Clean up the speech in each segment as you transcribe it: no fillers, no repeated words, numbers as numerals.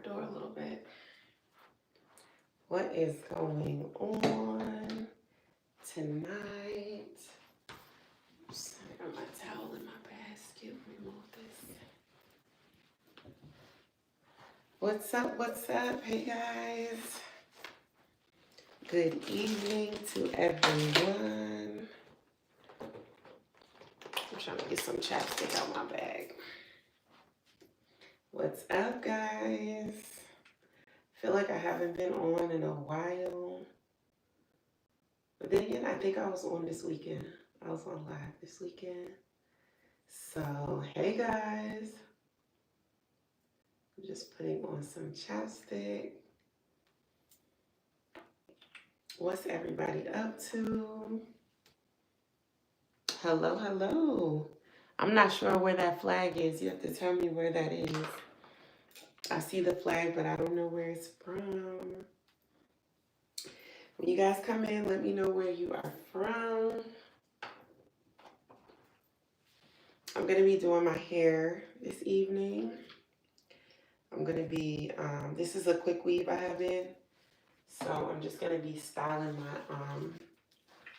door a little bit. What is going on tonight? Oops, I got my towel in my basket. Remove this. What's up? What's up? Hey guys. Good evening to everyone. I'm trying to get some chapstick out my bag. What's up, guys? Feel like I haven't been on in a while. But then again, I think I was on this weekend. I was on live this weekend. So, hey guys. I'm just putting on some chapstick. What's everybody up to? Hello, hello. I'm not sure where that flag is. You have to tell me where that is. I see the flag, but I don't know where it's from. When you guys come in, let me know where you are from. I'm going to be doing my hair this evening. I'm going to be, this is a quick weave I have in. So I'm just going to be styling my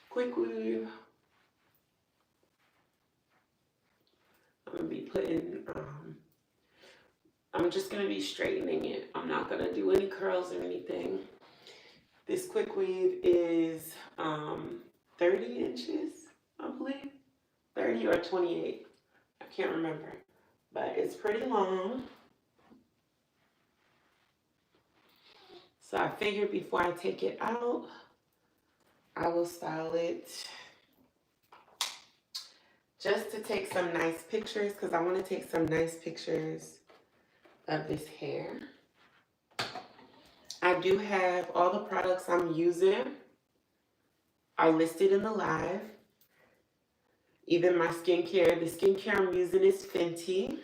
quick weave. I'm going to be putting, I'm just going to be straightening it. I'm not going to do any curls or anything. This quick weave is 30 inches, I believe. 30 or 28. I can't remember. But it's pretty long. So I figured before I take it out, I will style it just to take some nice pictures, because I want to take some nice pictures of this hair. I do have all the products I'm using are listed in the live. Even my skincare. The skincare I'm using is Fenty.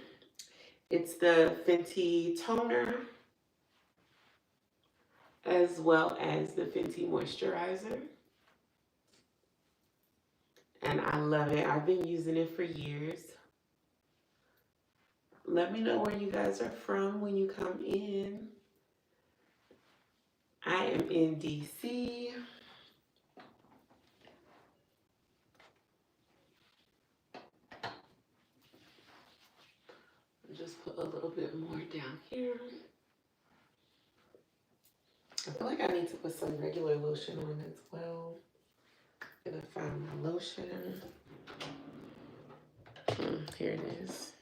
It's the Fenty toner as well as the Fenty moisturizer. And I love it. I've been using it for years. Let me know where you guys are from when you come in. I am in DC. I'll just put a little bit more down here. I feel like I need to put some regular lotion on as well. I'm gonna find my lotion. Here it is.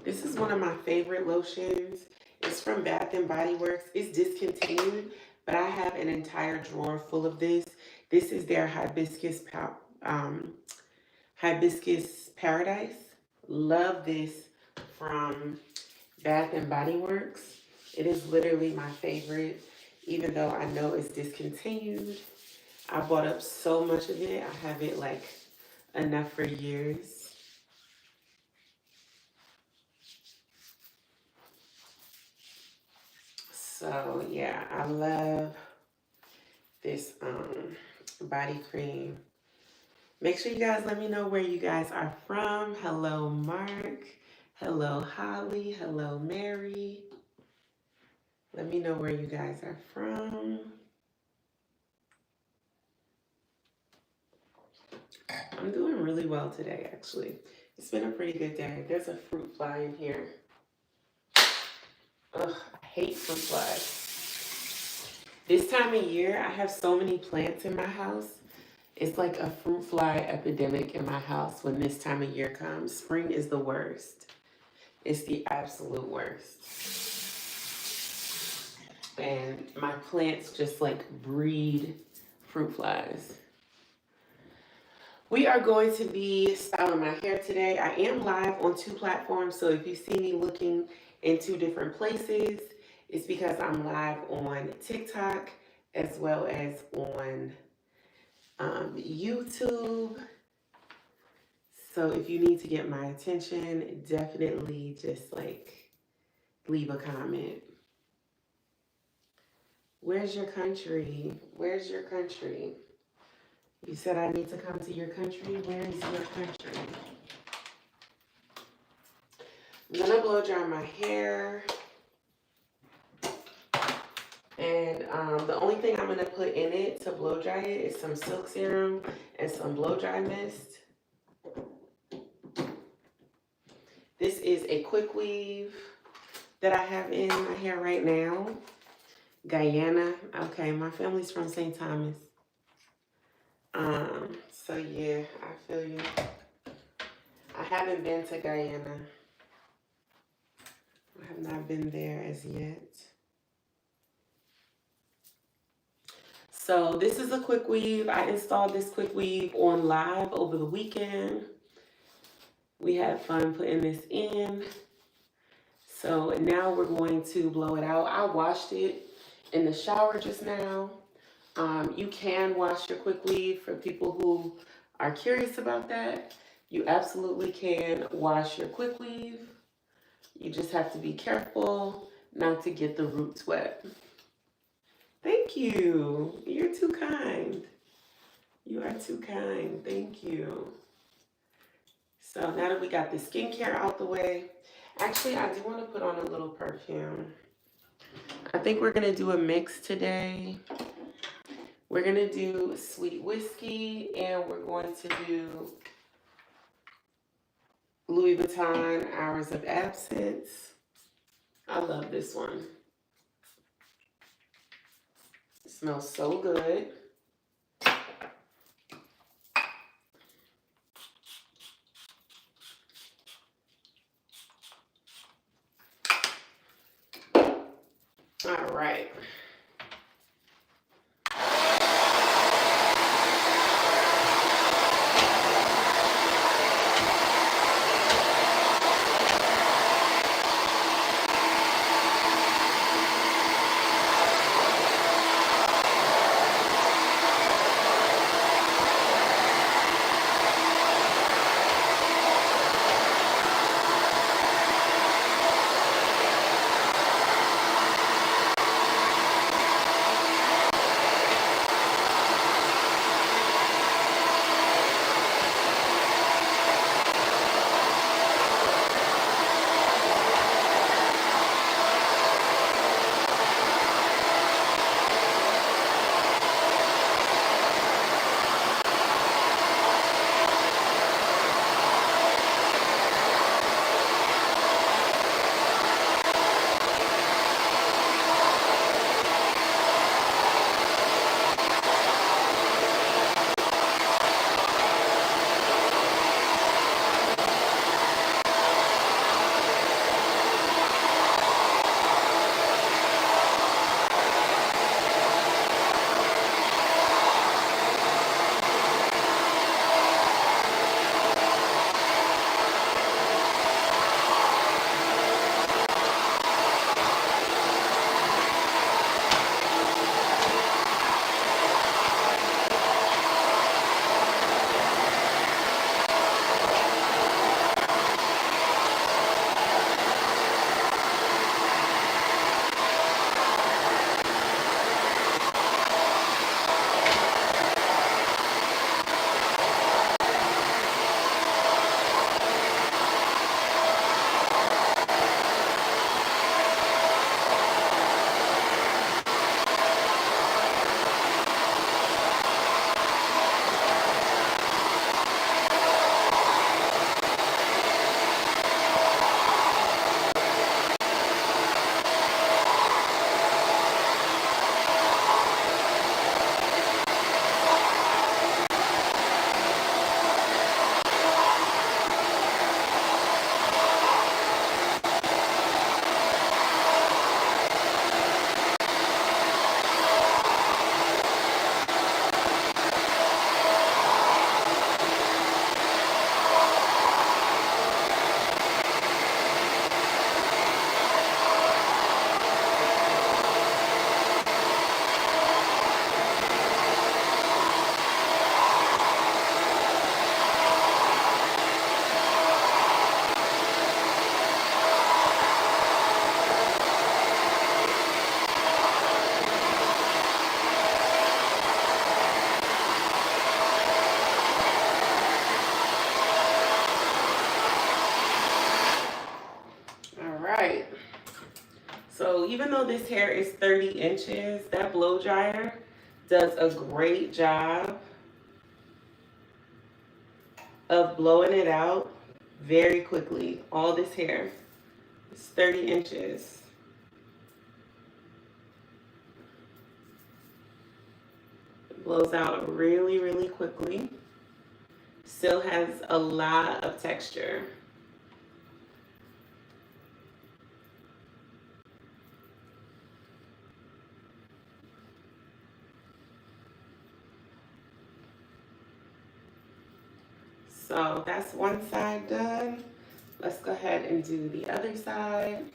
This is one of my favorite lotions. It's from Bath and Body Works. It's discontinued, but I have an entire drawer full of this. This is their hibiscus paradise. Love this from Bath and Body Works. It is literally my favorite, even though I know it's discontinued. I bought up so much of it. I have it like enough for years. So yeah, I love this body cream. Make sure you guys let me know where you guys are from. Hello, Mark. Hello, Holly. Hello, Mary. Let me know where you guys are from. I'm doing really well today, actually. It's been a pretty good day. There's a fruit fly in here. Ugh, I hate fruit flies. This time of year, I have so many plants in my house. It's like a fruit fly epidemic in my house when this time of year comes. Spring is the worst. It's the absolute worst. And my plants just like breed fruit flies. We are going to be styling my hair today. I am live on 2 platforms, so if you see me looking in 2 different places, it's because I'm live on TikTok as well as on YouTube. So if you need to get my attention, definitely just like leave a comment. Where's your country? Where's your country? You said I need to come to your country. Where is your country? I'm gonna blow dry my hair. The only thing I'm gonna put in it to blow dry it is some silk serum and some blow dry mist. This is a Quickweave that I have in my hair right now. Guyana. Okay, my family's from St. Thomas. So yeah, I feel you. I haven't been to Guyana. I have not been there as yet. So this is a Quickweave. I installed this Quickweave on live over the weekend. We had fun putting this in. So now we're going to blow it out. I washed it in the shower just now. You can wash your Quickweave for people who are curious about that. You absolutely can wash your Quickweave. You just have to be careful not to get the roots wet. Thank you. You're too kind. You are too kind. Thank you. So now that we got the skincare out the way, actually I do want to put on a little perfume. I think we're going to do a mix today. We're going to do Sweet Whiskey and we're going to do Louis Vuitton Hours of Absence. I love this one. It smells so good. All right. So even though this hair is 30 inches, that blow dryer does a great job of blowing it out very quickly. All this hair is 30 inches. It blows out really, really quickly. Still has a lot of texture. So that's one side done. Let's go ahead and do the other side.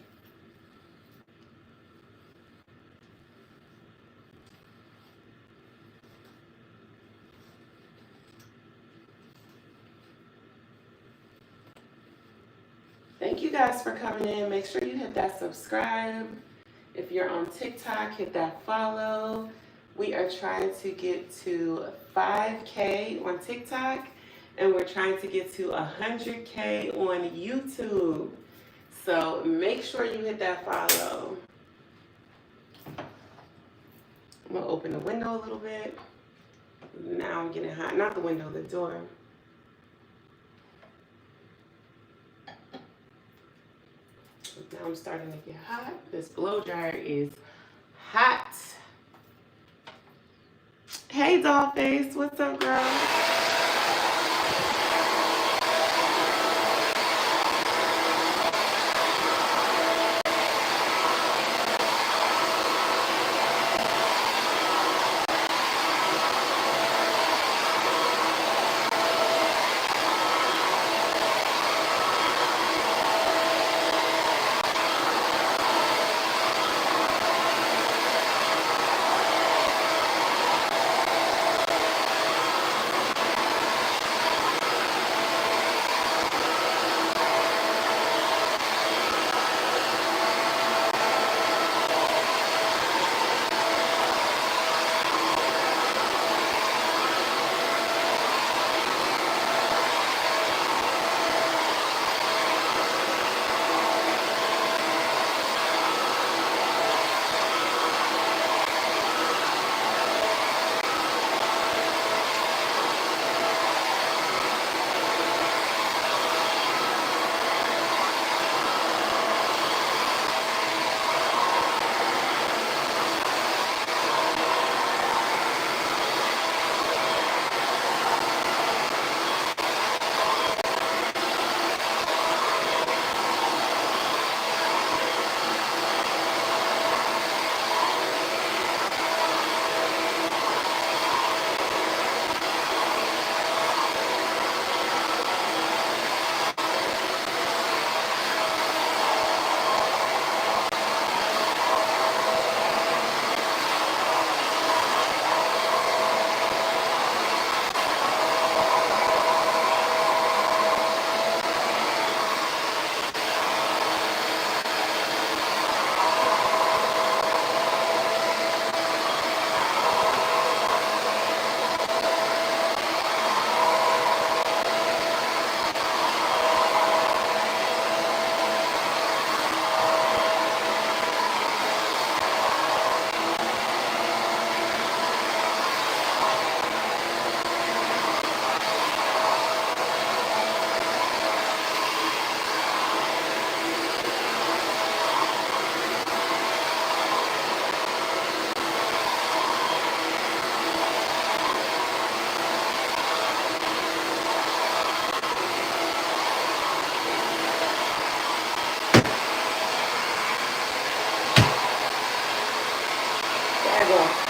Thank you guys for coming in. Make sure you hit that subscribe. If you're on TikTok, hit that follow. We are trying to get to 5K on TikTok, and we're trying to get to 100K on YouTube. So make sure you hit that follow. I'm gonna open the window a little bit. Now I'm getting hot. Not the window, the door. Now I'm starting to get hot. This blow dryer is hot. Hey, Dollface, what's up, girl?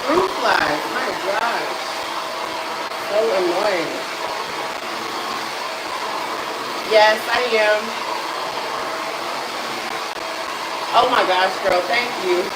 Fruit flies, my gosh. So annoying. Yes, I am. Oh my gosh, girl, thank you.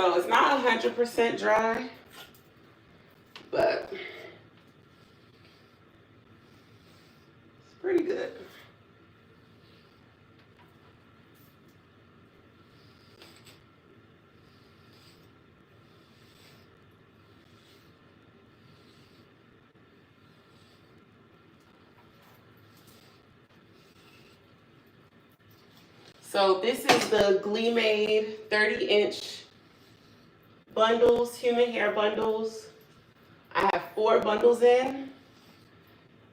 So it's not 100% dry, but it's pretty good. So this is the GLEEmade 30-inch bundles, human hair bundles. I have 4 bundles in.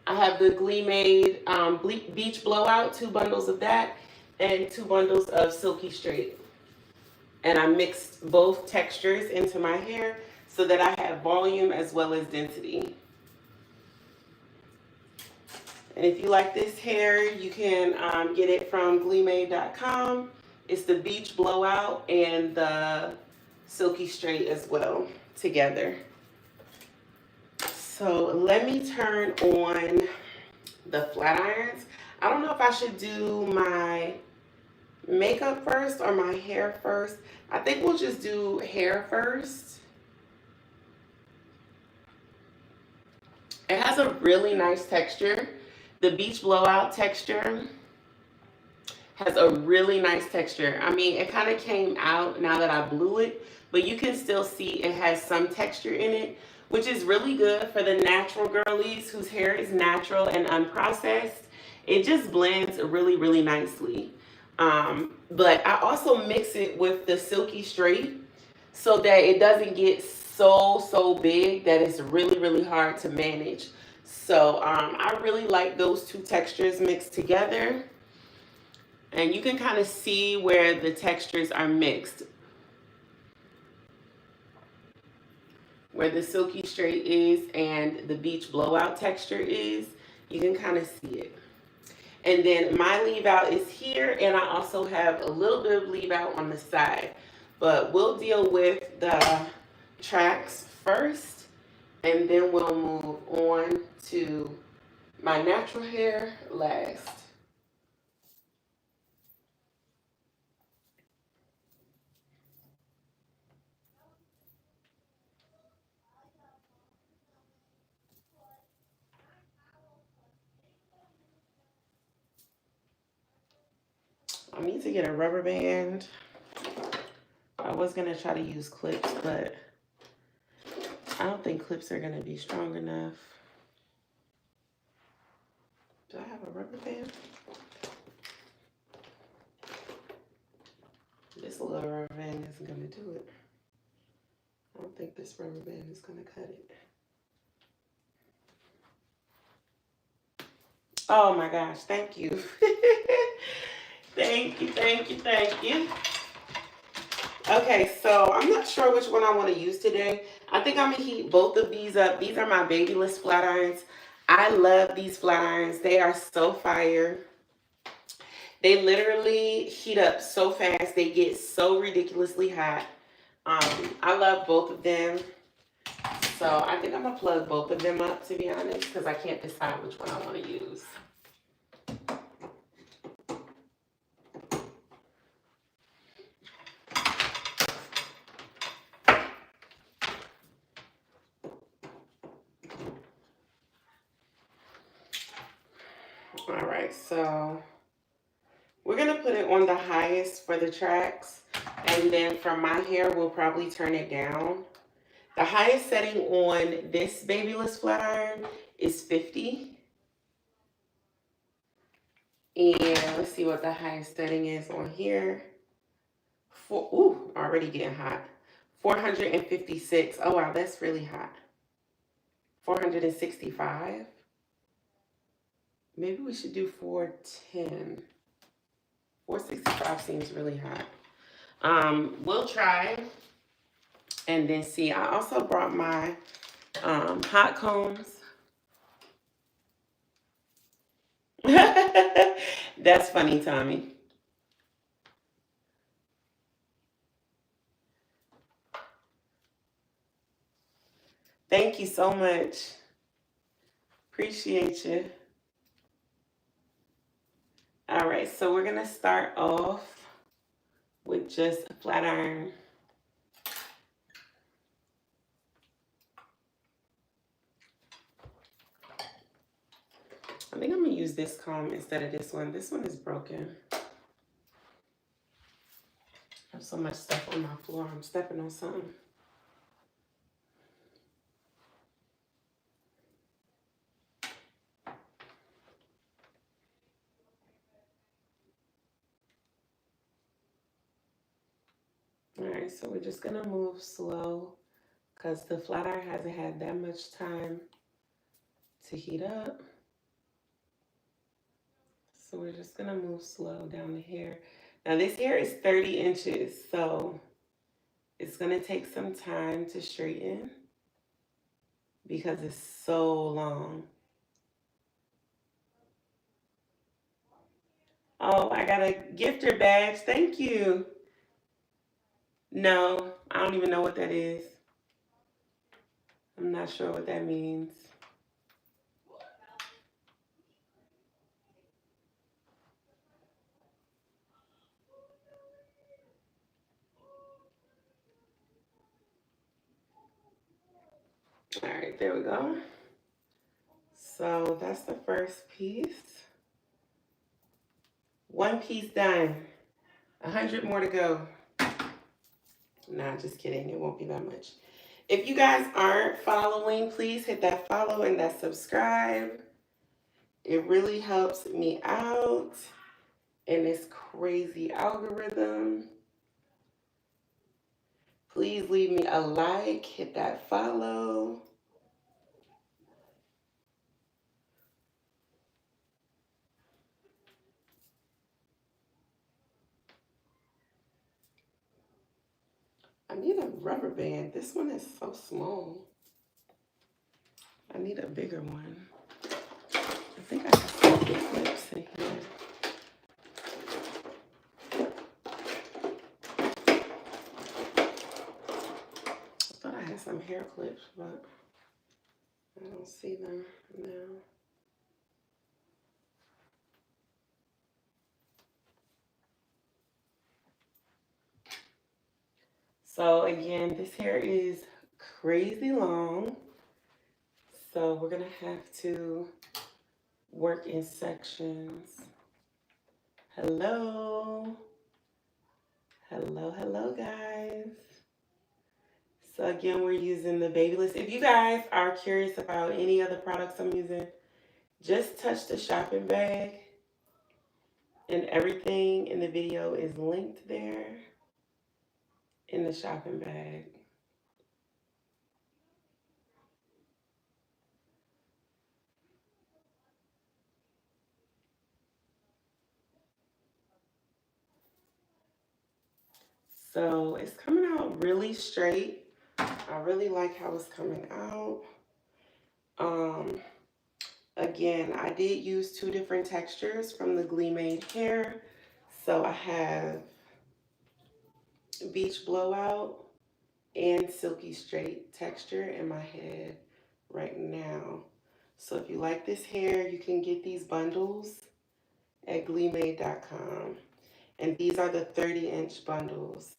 I have the GLEEmade Beach Blowout, 2 bundles of that, and 2 bundles of Silky Straight. And I mixed both textures into my hair so that I have volume as well as density. And if you like this hair, you can get it from GLEEmade.com. It's the Beach Blowout and the Silky Straight as well together. So let me turn on the flat irons. I don't know if I should do my makeup first or my hair first. I think we'll just do hair first. It has a really nice texture. The Beach Blowout texture has a really nice texture. I mean, it kind of came out now that I blew it, but you can still see it has some texture in it, which is really good for the natural girlies whose hair is natural and unprocessed. It just blends really, really nicely. But I also mix it with the Silky Straight so that it doesn't get so big that it's really, really hard to manage. So I really like those 2 textures mixed together. And you can kind of see where the textures are mixed. Where the Silky Straight is and the Beach Blowout texture is. You can kind of see it. And then my leave out is here, and I also have a little bit of leave out on the side. But we'll deal with the tracks first, and then we'll move on to my natural hair last. I need to get a rubber band. I was going to try to use clips, but I don't think clips are going to be strong enough. Do I have a rubber band? This little rubber band isn't going to do it. I don't think this rubber band is going to cut it. Oh my gosh, thank you. Thank you, thank you, thank you. Okay, so I'm not sure which one I want to use today. I think I'm going to heat both of these up. These are my Babyless flat irons. I love these flat irons. They are so fire. They literally heat up so fast. They get so ridiculously hot. I love both of them. So I think I'm going to plug both of them up, to be honest, because I can't decide which one I want to use. All right, so we're going to put it on the highest for the tracks. And then for my hair, we'll probably turn it down. The highest setting on this Babyless flat iron is 50. And let's see what the highest setting is on here. Ooh, already getting hot. 456. Oh, wow, that's really hot. 465. Maybe we should do 410. 465 seems really hot. We'll try and then see. I also brought my hot combs. That's funny, Tommy. Thank you so much. Appreciate you. All right, so we're going to start off with just a flat iron. I think I'm gonna use this comb instead of this one. This one is broken. I have so much stuff on my floor. I'm stepping on something. All right, so we're just gonna move slow because the flat iron hasn't had that much time to heat up. So we're just gonna move slow down the hair. Now this hair is 30 inches, so it's gonna take some time to straighten because it's so long. Oh, I got a gifter badge. Thank you. No, I don't even know what that is. I'm not sure what that means. All right, there we go. So that's the first piece. One piece done. 100 more to go. Nah, just kidding. It won't be that much. If you guys aren't following, please hit that follow and that subscribe. It really helps me out in this crazy algorithm. Please leave me a like, hit that follow. I need a rubber band. This one is so small. I need a bigger one. I think I have some clips in here. I thought I had some hair clips, but I don't see them now. So again, this hair is crazy long. So we're gonna have to work in sections. Hello. Hello, hello guys. So again, we're using the Babyliss. If you guys are curious about any other products I'm using, just touch the shopping bag and everything in the video is linked there in the shopping bag. So it's coming out really straight. I really like how it's coming out. Again, I did use 2 different textures from the GLEEmade hair. So I have beach blowout and silky straight texture in my head right now. So if you like this hair, you can get these bundles at GLEEmade.com. And these are the 30-inch bundles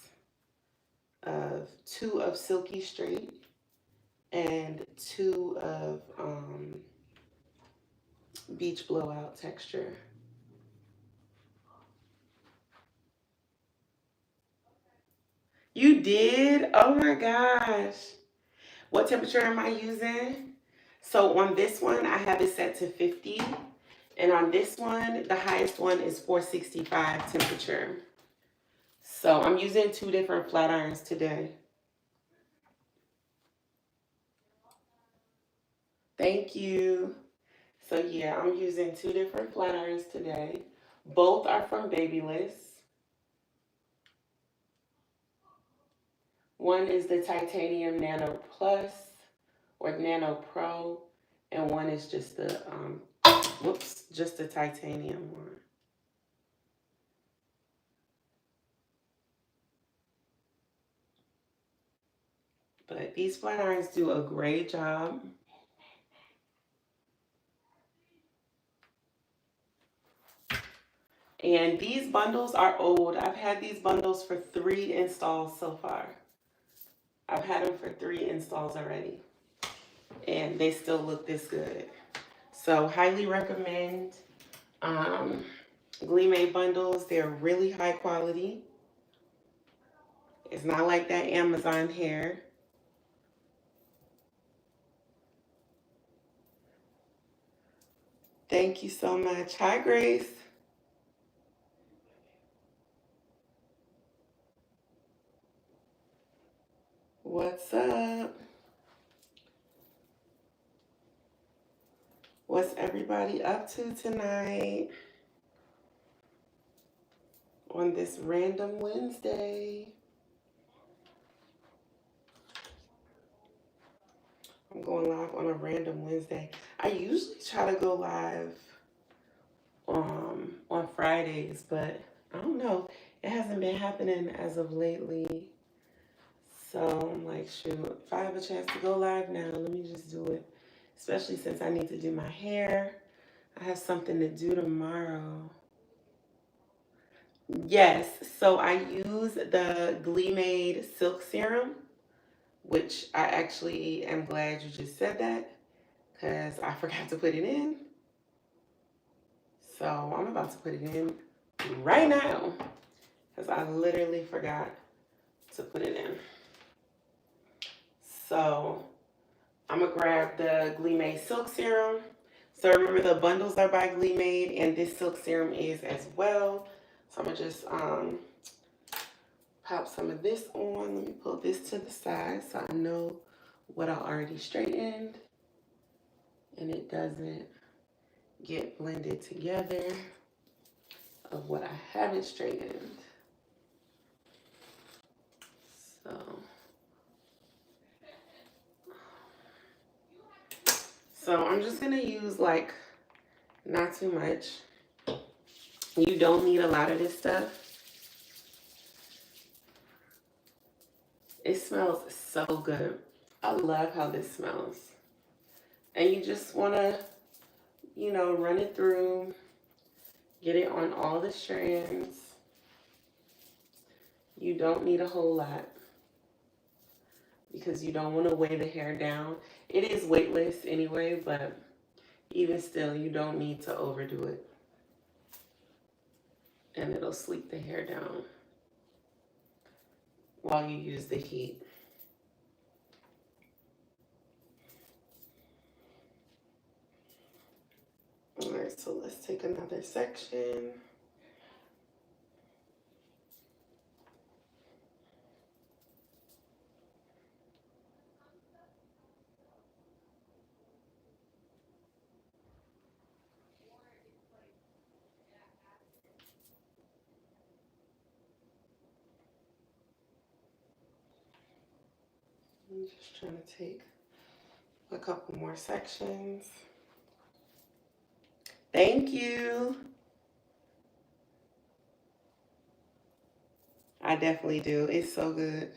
of 2 of silky straight and 2 of beach blowout texture. You did? Oh my gosh. What temperature am I using? So on this one, I have it set to 50. And on this one, the highest one is 465 temperature. So I'm using 2 different flat irons today. Thank you. So yeah, I'm using 2 different flat irons today. Both are from Babyliss. One is the Titanium Nano Plus or Nano Pro, and one is just the just the titanium one. But these flat irons do a great job. And these bundles are old. I've had these bundles for 3 installs so far. I've had them for 3 installs already. And they still look this good. So highly recommend GLEEmade bundles. They're really high quality. It's not like that Amazon hair. Thank you so much. Hi, Grace. What's up? What's everybody up to tonight on this random Wednesday? I'm going live on a random Wednesday. I usually try to go live on Fridays, but I don't know. It hasn't been happening as of lately. So I'm like, shoot, if I have a chance to go live now, let me just do it. Especially since I need to do my hair. I have something to do tomorrow. Yes, so I use the GLEEmade Silk Serum, which I actually am glad you just said that because I forgot to put it in. So I'm about to put it in right now because I literally forgot to put it in. So I'm gonna grab the GLEEmade Silk Serum. So remember the bundles are by GLEEmade and this silk serum is as well. So I'm gonna just pop some of this on. Let me pull this to the side so I know what I already straightened and it doesn't get blended together of what I haven't straightened. So I'm just gonna use like not too much. You don't need a lot of this stuff. It smells so good. I love how this smells. And you just wanna, you know, run it through, get it on all the strands. You don't need a whole lot because you don't want to weigh the hair down. It is weightless anyway, but even still, you don't need to overdo it. And it'll sleep the hair down while you use the heat. All right, so let's take another section. I'm just trying to take a couple more sections. Thank you. I definitely do. It's so good.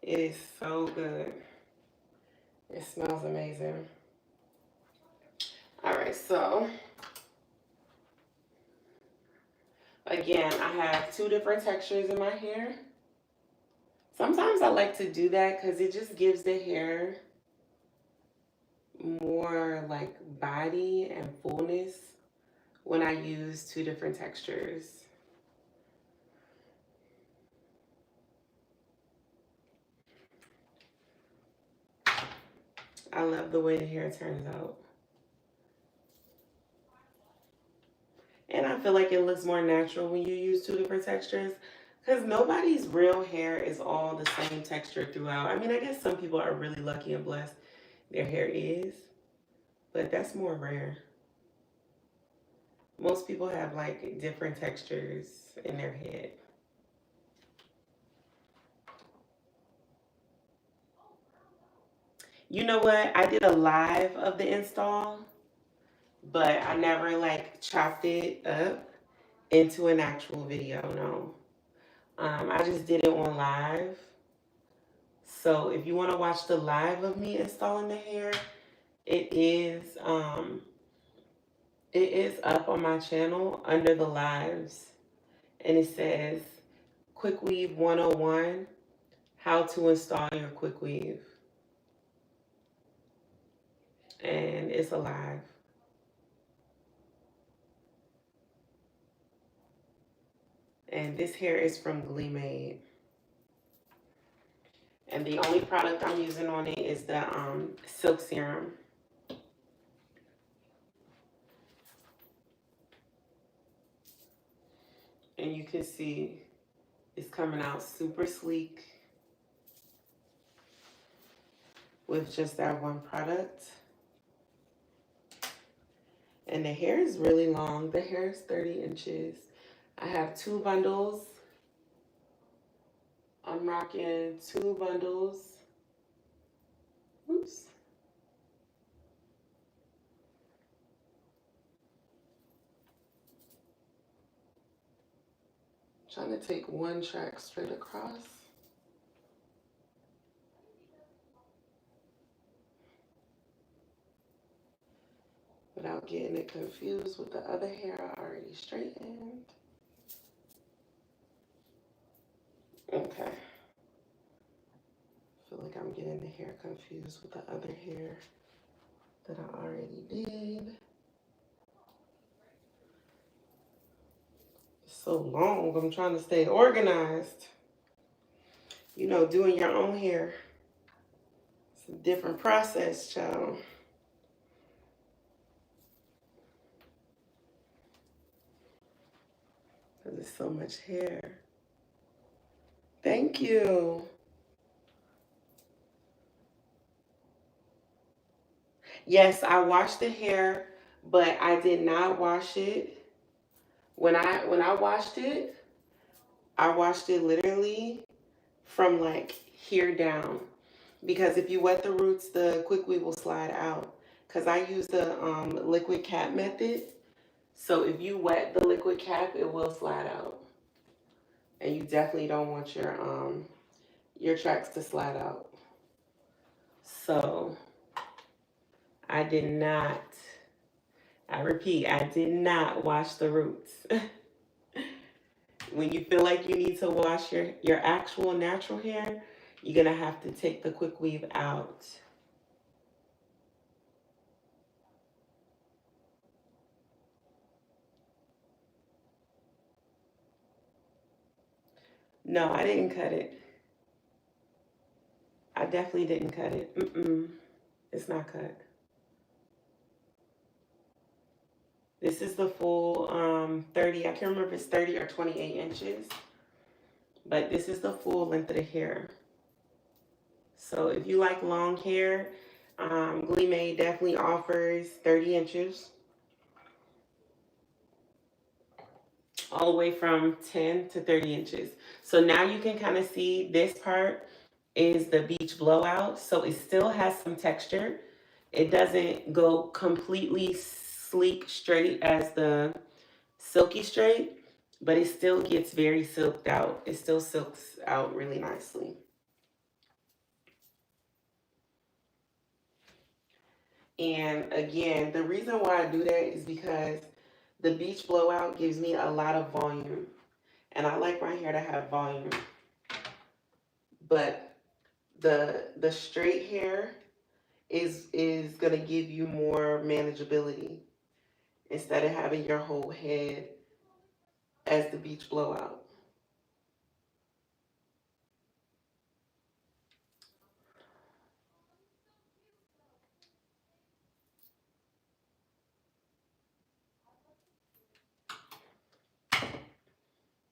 It is so good. It smells amazing. All right, so again, I have two different textures in my hair. Sometimes I like to do that because it just gives the hair more like body and fullness when I use two different textures. I love the way the hair turns out. And I feel like it looks more natural when you use two different textures because nobody's real hair is all the same texture throughout. I mean, I guess some people are really lucky and blessed their hair is, but that's more rare. Most people have like different textures in their head. You know what? I did a live of the install, but I never like chopped it up into an actual video, no. I just did it on live. So if you want to watch the live of me installing the hair, it is up on my channel under the lives. And it says Quickweave 101, how to install your Quickweave. and it's alive. And this hair is from GLEEmade. And the only product I'm using on it is the silk serum. And you can see it's coming out super sleek with just that one product. And the hair is really long. The hair is 30 inches. I have 2 bundles. I'm rocking 2 bundles. Oops. Trying to take one track straight across. Without getting it confused with the other hair I already straightened. Okay. I feel like I'm getting the hair confused with the other hair that I already did. It's so long, I'm trying to stay organized. You know, doing your own hair. It's a different process, child. Because there's so much hair. Thank you. Yes, I washed the hair, but I did not wash it. When I washed it, I washed it literally from like here down. Because if you wet the roots, the Quickweave will slide out. Because I use the liquid cap method. So if you wet the liquid cap, it will slide out. And you definitely don't want your tracks to slide out. So I did not, I repeat, I did not wash the roots. When you feel like you need to wash your actual natural hair, you're going to have to take the Quickweave out. No, I didn't cut it. I definitely didn't cut it. It's not cut. This is the full 30. I can't remember if it's 30 or 28 inches. But this is the full length of the hair. So if you like long hair, GLEEmade definitely offers 30 inches. All the way from 10 to 30 inches. So now you can kind of see this part is the beach blowout. So it still has some texture. It doesn't go completely sleek straight as the silky straight, but it still gets very silked out. It still silks out really nicely. And again, the reason why I do that is because the beach blowout gives me a lot of volume. And I like my hair to have volume. But the straight hair is gonna give you more manageability instead of having your whole head as the beach blowout.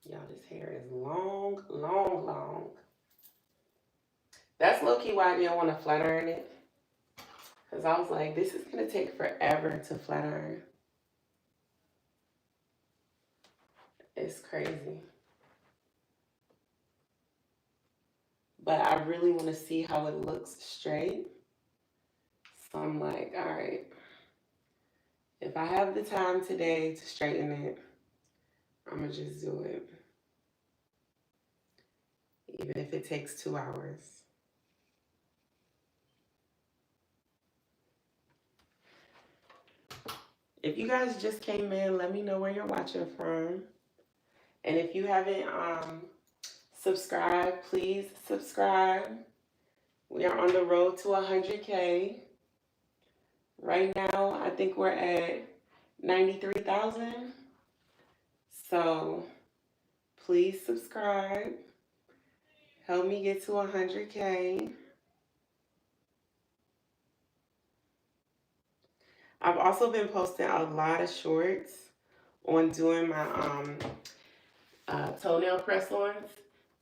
Y'all, this hair is long, long, long. That's low-key why I didn't want to flat iron it. Because I was like, this is going to take forever to flat iron. It's crazy. But I really want to see how it looks straight. So I'm like, all right. If I have the time today to straighten it, I'm going to just do it. Even if it takes 2 hours. If you guys just came in, let me know where you're watching from. And if you haven't subscribed, please subscribe. We are on the road to 100K. Right now, I think we're at 93,000. So please subscribe. Help me get to 100K. I've also been posting a lot of shorts on doing my toenail press-ons.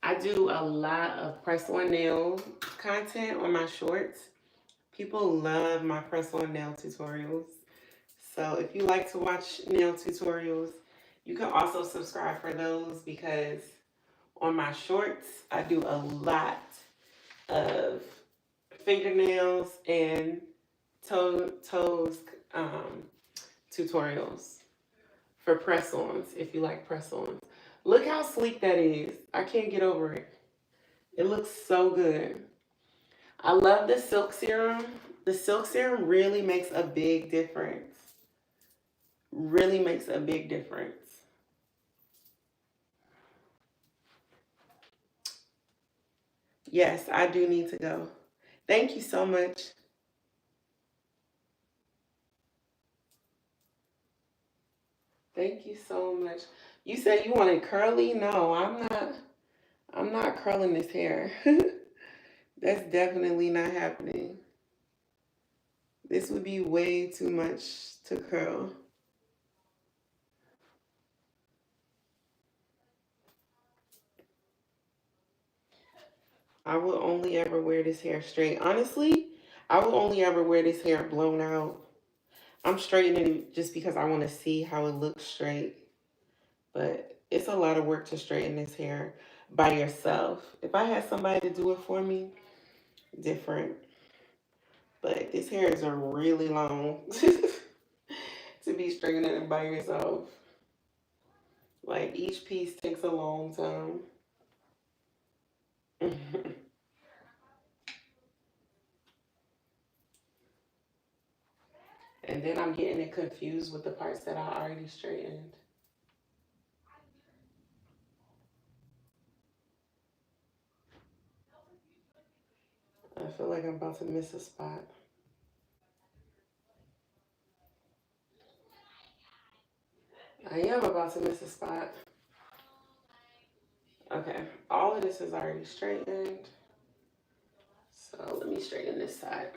I do a lot of press-on nail content on my shorts. People love my press-on nail tutorials. So if you like to watch nail tutorials, you can also subscribe for those, because on my shorts, I do a lot of fingernails and toes tutorials for press-ons, if you like press-ons. Look how sleek that is. I can't get over it. It looks so good. I love the silk serum. The silk serum really makes a big difference. Really makes a big difference. Yes, I do need to go. Thank you so much. Thank you so much. You said you wanted curly? No, I'm not curling this hair. That's definitely not happening. This would be way too much to curl. I will only ever wear this hair straight. Honestly, I will only ever wear this hair blown out. I'm straightening it just because I want to see how it looks straight. But it's a lot of work to straighten this hair by yourself. If I had somebody to do it for me, different. But this hair is really long to be straightening it by yourself. Like, each piece takes a long time. And then I'm getting it confused with the parts that I already straightened. I feel like I'm about to miss a spot. I am about to miss a spot. Okay, all of this is already straightened. So let me straighten this side.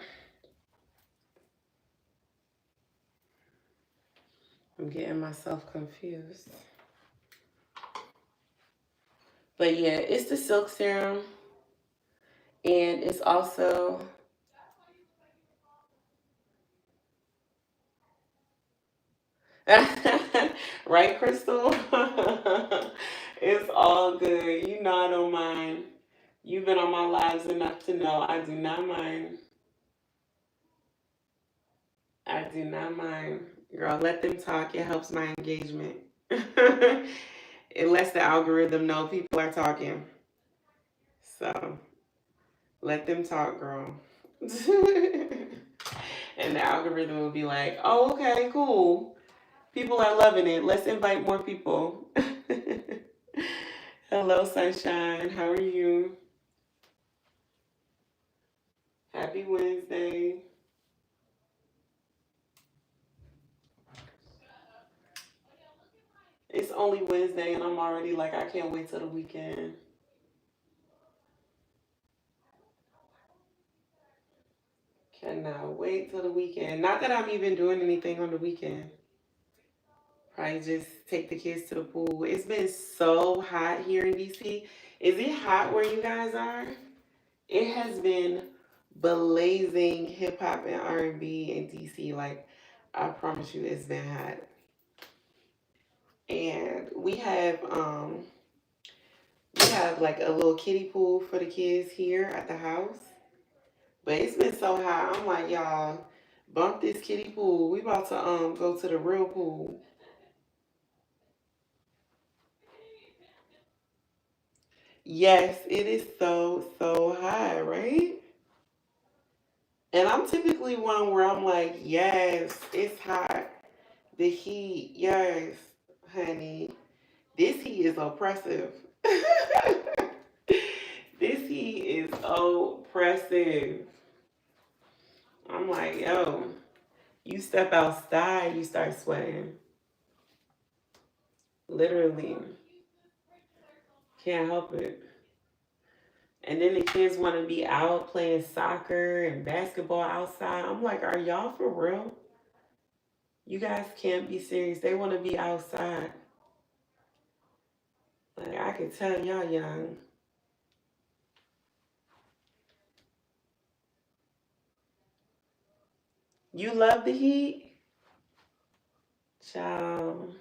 I'm getting myself confused. But yeah, it's the silk serum. And it's also right, Crystal? It's all good. You know I don't mind. You've been on my lives enough to know I do not mind. I do not mind. Girl, let them talk. It helps my engagement. It lets the algorithm know people are talking. So let them talk, girl. And the algorithm will be like, oh, okay, cool. People are loving it. Let's invite more people. Hello, Sunshine. How are you? Happy Wednesday. It's only Wednesday and I'm already like, I can't wait till the weekend. Cannot wait till the weekend. Not that I'm even doing anything on the weekend. Probably just take the kids to the pool. It's been so hot here in DC. Is it hot where you guys are? It has been blazing hip hop and R&B in DC. Like, I promise you, it's been hot. And we have like a little kiddie pool for the kids here at the house. But it's been so hot. I'm like, y'all, bump this kiddie pool. We about to go to the real pool. Yes, it is so high, right? And I'm typically one where I'm like, yes, it's hot. The heat, yes, honey. This heat is oppressive. This heat is oppressive. I'm like, yo, You step outside, you start sweating. Literally. Can't help it. And then the kids want to be out playing soccer and basketball outside. I'm like, are y'all for real? You guys can't be serious. They want to be outside. Like, I can tell y'all young. You love the heat? Child.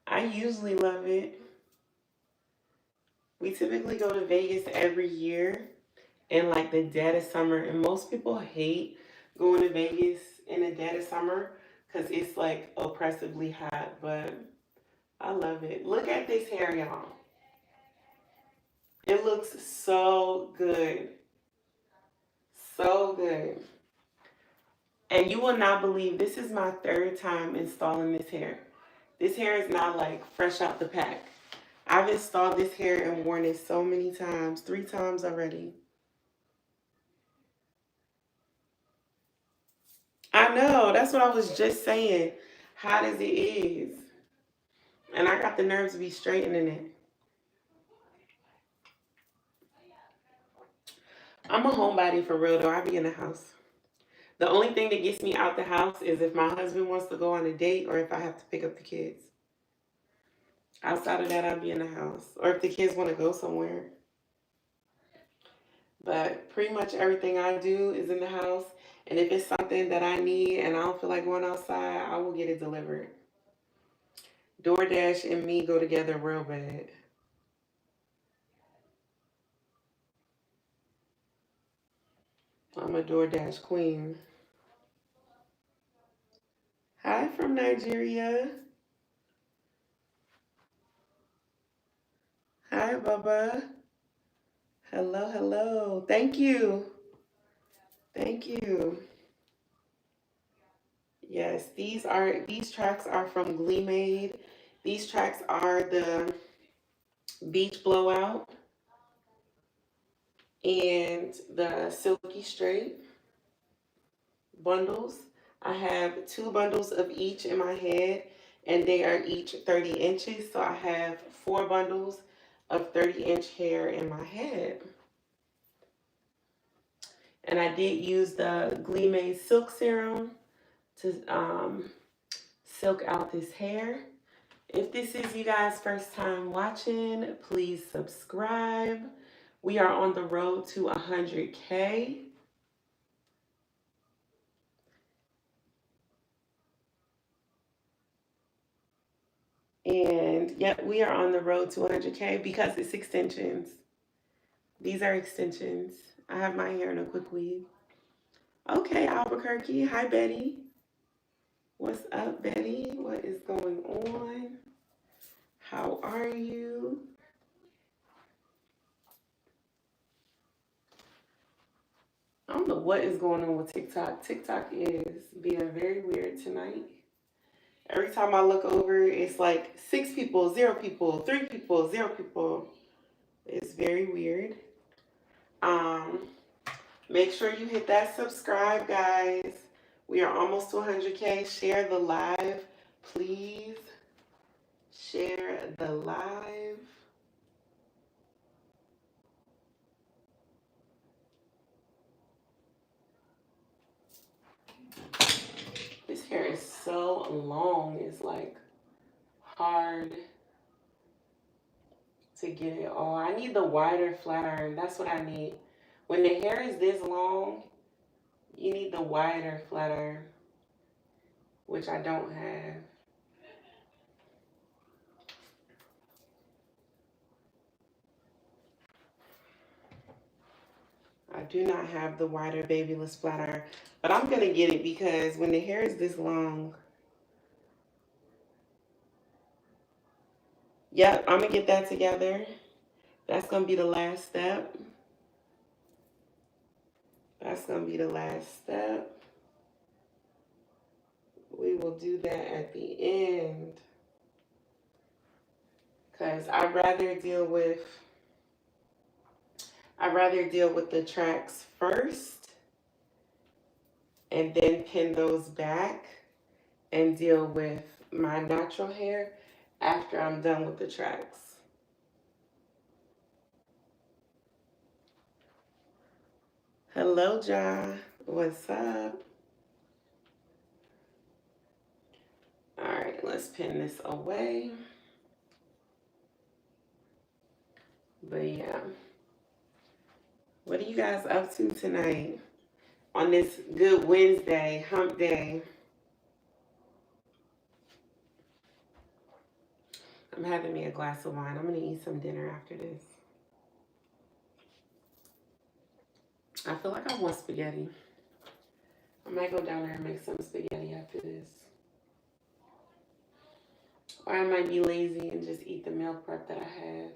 I usually love it. We typically go to Vegas every year in like the dead of summer, and most people hate going to Vegas in the dead of summer because it's like oppressively hot, but I love it. Look at this hair, y'all. It looks so good. So good. And you will not believe this is my third time installing this hair. This hair is not like fresh out the pack. I've installed this hair and worn it so many times, 3 times already. I know, that's what I was just saying. Hot as it is. And I got the nerves to be straightening it. I'm a homebody for real though. I be in the house. The only thing that gets me out the house is if my husband wants to go on a date or if I have to pick up the kids. Outside of that, I'll be in the house. Or if the kids want to go somewhere. But pretty much everything I do is in the house. And if it's something that I need and I don't feel like going outside, I will get it delivered. DoorDash and me go together real bad. I'm a DoorDash queen. Hi from Nigeria. Hi, Bubba. Hello, hello. Thank you. Thank you. Yes, these tracks are from GLEEmade. These tracks are the Beach Blowout and the Silky Straight bundles. I have 2 bundles of each in my head, and they are each 30 inches. So I have 4 bundles of 30-inch hair in my head. And I did use the GLEEmade Silk Serum to silk out this hair. If this is you guys' first time watching, please subscribe. We are on the road to 100K. And yep, we are on the road to 100K because it's extensions. These are extensions. I have my hair in a quick weave. Okay, Albuquerque. Hi, Betty. What's up, Betty? What is going on? How are you? I don't know what is going on with TikTok. TikTok is being very weird tonight. Every time I look over, it's like 6 people, 0 people, 3 people, 0 people. It's very weird. Um, Make sure you hit that subscribe, guys. We are almost to 100K. Share the live, please. Share the live. This hair is so long. It's like hard to get it all. I need the wider flat iron. That's what I need. When the hair is this long, you need the wider flat iron, which I don't have. I do not have the wider babyless flat iron, but I'm going to get it because when the hair is this long, yep, I'm going to get that together. That's going to be the last step. That's going to be the last step. We will do that at the end because I'd rather deal with the tracks first and then pin those back and deal with my natural hair after I'm done with the tracks. Hello, Ja. What's up? All right, let's pin this away. But yeah, what are you guys up to tonight on this good Wednesday, hump day? I'm having me a glass of wine. I'm gonna eat some dinner after this. I feel like I want spaghetti. I might go down there and make some spaghetti after this. Or I might be lazy and just eat the meal prep that I have.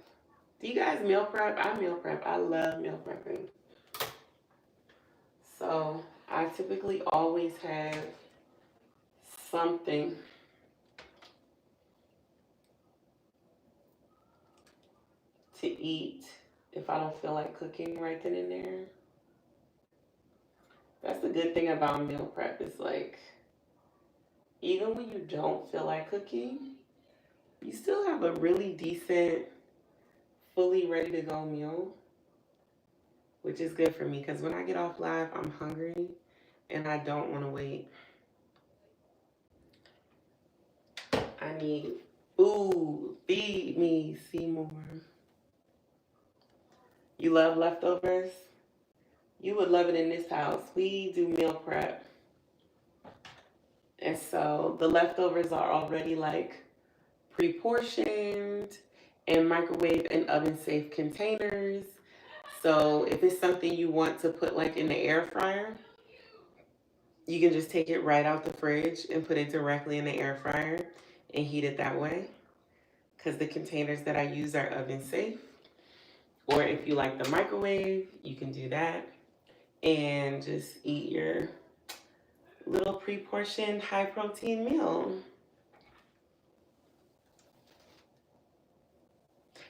Do you guys meal prep? I meal prep. I love meal prepping. So I typically always have something to eat if I don't feel like cooking right then and there. That's the good thing about meal prep. It's like, even when you don't feel like cooking, you still have a really decent, fully ready to go meal, which is good for me because when I get off live, I'm hungry and I don't want to wait. I need food. Feed me, Seymour. You love leftovers? You would love it in this house. We do meal prep. And so the leftovers are already like pre-portioned and microwave and oven safe containers. So if it's something you want to put like in the air fryer, you can just take it right out the fridge and put it directly in the air fryer and heat it that way. Because the containers that I use are oven safe. Or if you like the microwave, you can do that and just eat your little pre-portioned high protein meal.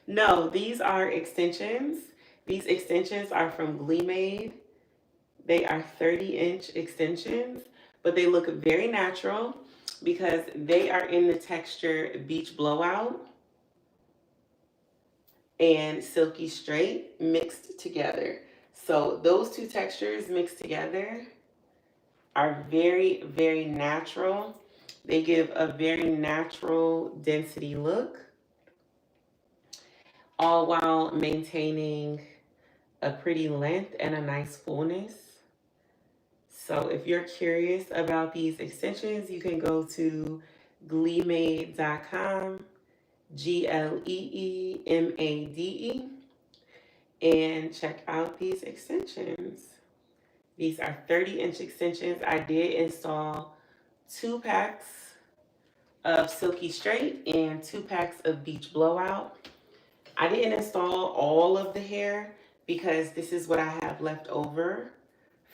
No, these are extensions. These extensions are from GLEEmade. They are 30-inch extensions, but they look very natural because they are in the texture Beach Blowout and Silky Straight mixed together. So those two textures mixed together are very, very natural. They give a very natural density look, all while maintaining a pretty length and a nice fullness. So if you're curious about these extensions, you can go to GLEEmade.com, GLEEMADE, and check out these extensions. These are 30-inch extensions. I did install 2 packs of Silky Straight and 2 packs of Beach Blowout. I didn't install all of the hair because this is what I have left over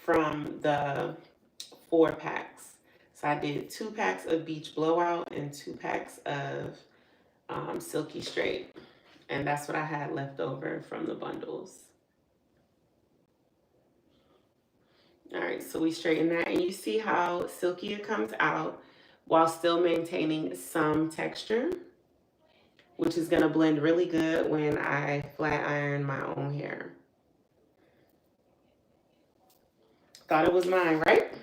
from the 4 packs. So I did 2 packs of Beach Blowout and 2 packs of Silky Straight. And that's what I had left over from the bundles. All right, so we straighten that. And you see how silky it comes out while still maintaining some texture, which is going to blend really good when I flat iron my own hair. Thought it was mine, right?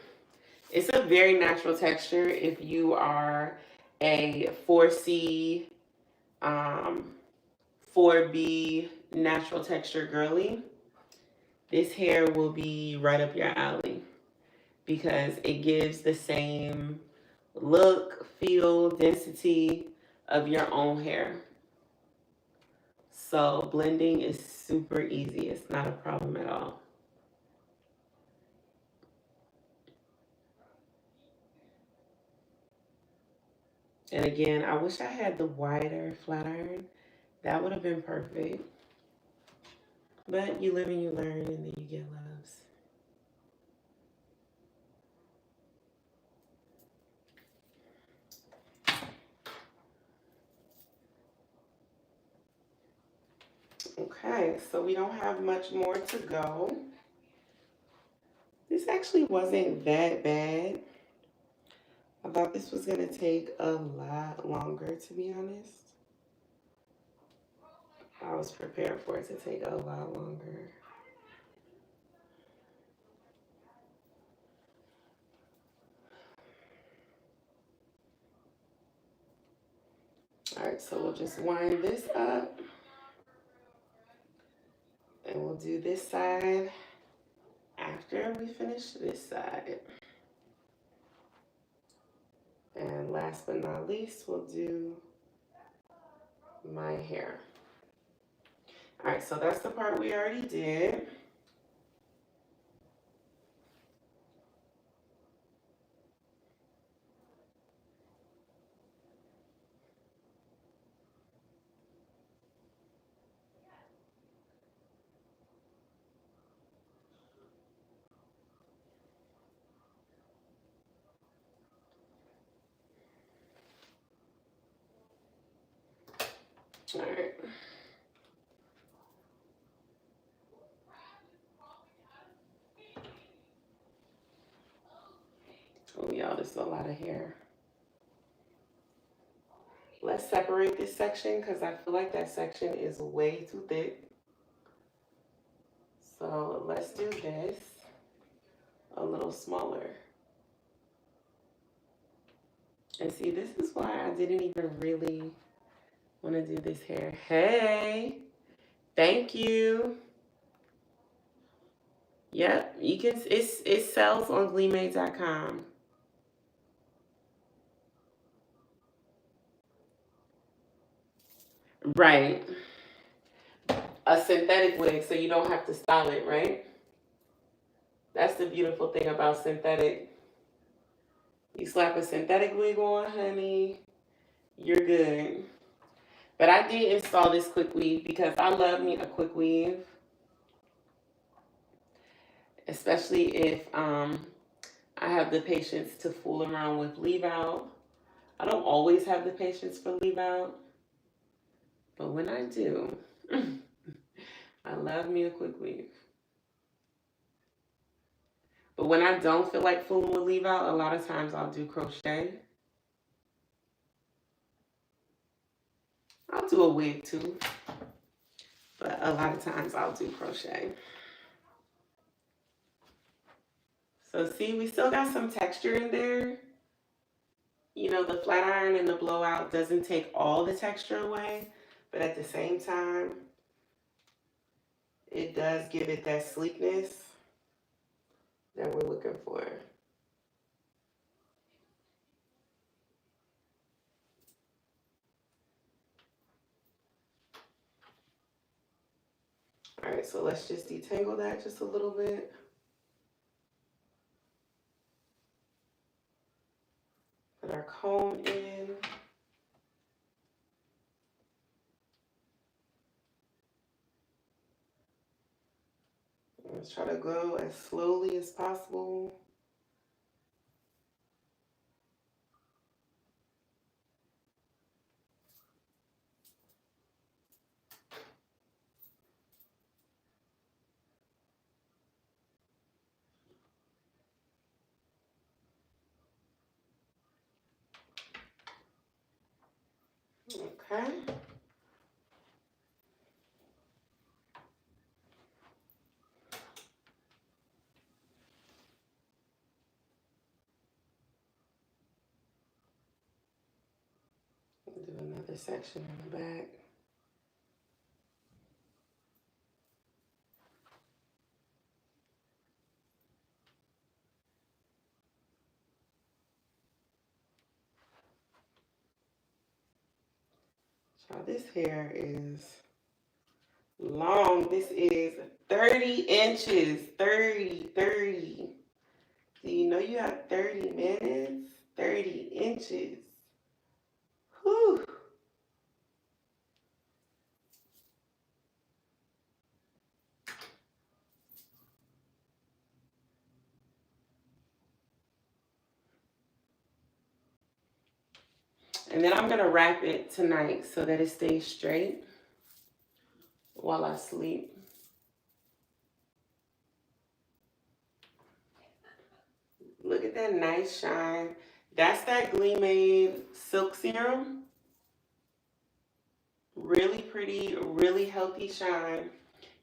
It's a very natural texture if you are a 4C, 4B natural texture girly. This hair will be right up your alley because it gives the same look, feel, density of your own hair. So blending is super easy. It's not a problem at all. And again, I wish I had the wider flat iron. That would have been perfect. But you live and you learn, and then you get loves. Okay, so we don't have much more to go. This actually wasn't that bad. I thought this was going to take a lot longer, to be honest. I was prepared for it to take a lot longer. All right, so we'll just wind this up. And we'll do this side after we finish this side. And last but not least, we'll do my hair. All right, so that's the part we already did. All right. Oh, y'all, this is a lot of hair. Let's separate this section because I feel like that section is way too thick. So let's do this a little smaller. And see, this is why I didn't even really want to do this hair. Hey, thank you. Yep, you can. It sells on GLEEmade.com. Right. A synthetic wig, so you don't have to style it, right? That's the beautiful thing about synthetic. You slap a synthetic wig on, honey, you're good. But I did install this Quickweave because I love me a Quickweave. Especially if I have the patience to fool around with leave out. I don't always have the patience for leave out. But when I do, I love me a Quickweave. But when I don't feel like fooling with leave out, a lot of times I'll do crochet. I'll do a wig too. But a lot of times I'll do crochet. So see, we still got some texture in there. You know, the flat iron and the blowout doesn't take all the texture away. But at the same time, it does give it that sleekness that we're looking for. All right, so let's just detangle that just a little bit. Put our comb in. Let's try to go as slowly as possible. Okay. Do another section in the back. So this hair is long. This is 30 inches. 30. Do you know you have 30 minutes? 30 inches. Whew. And then I'm going to wrap it tonight so that it stays straight while I sleep. Look at that nice shine. That's that GLEEmade Silk Serum. Really pretty, really healthy shine.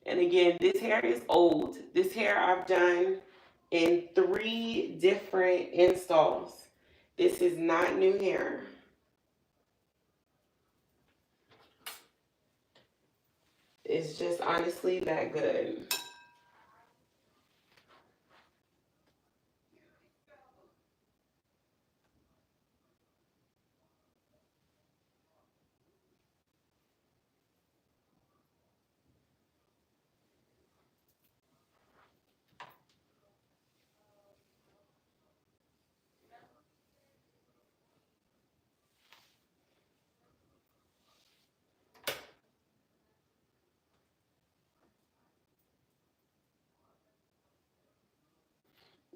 And again, this hair is old. This hair I've done in 3 different installs. This is not new hair. It's just honestly that good.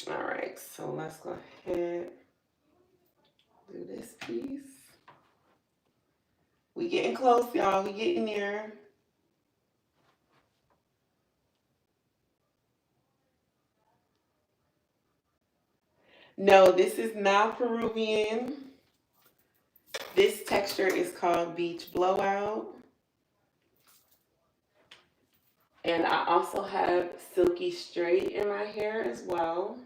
All right, so let's go ahead, do this piece. We getting close, y'all. We getting there. No, this is not Peruvian. This texture is called Beach Blowout. And I also have Silky Straight in my hair as well.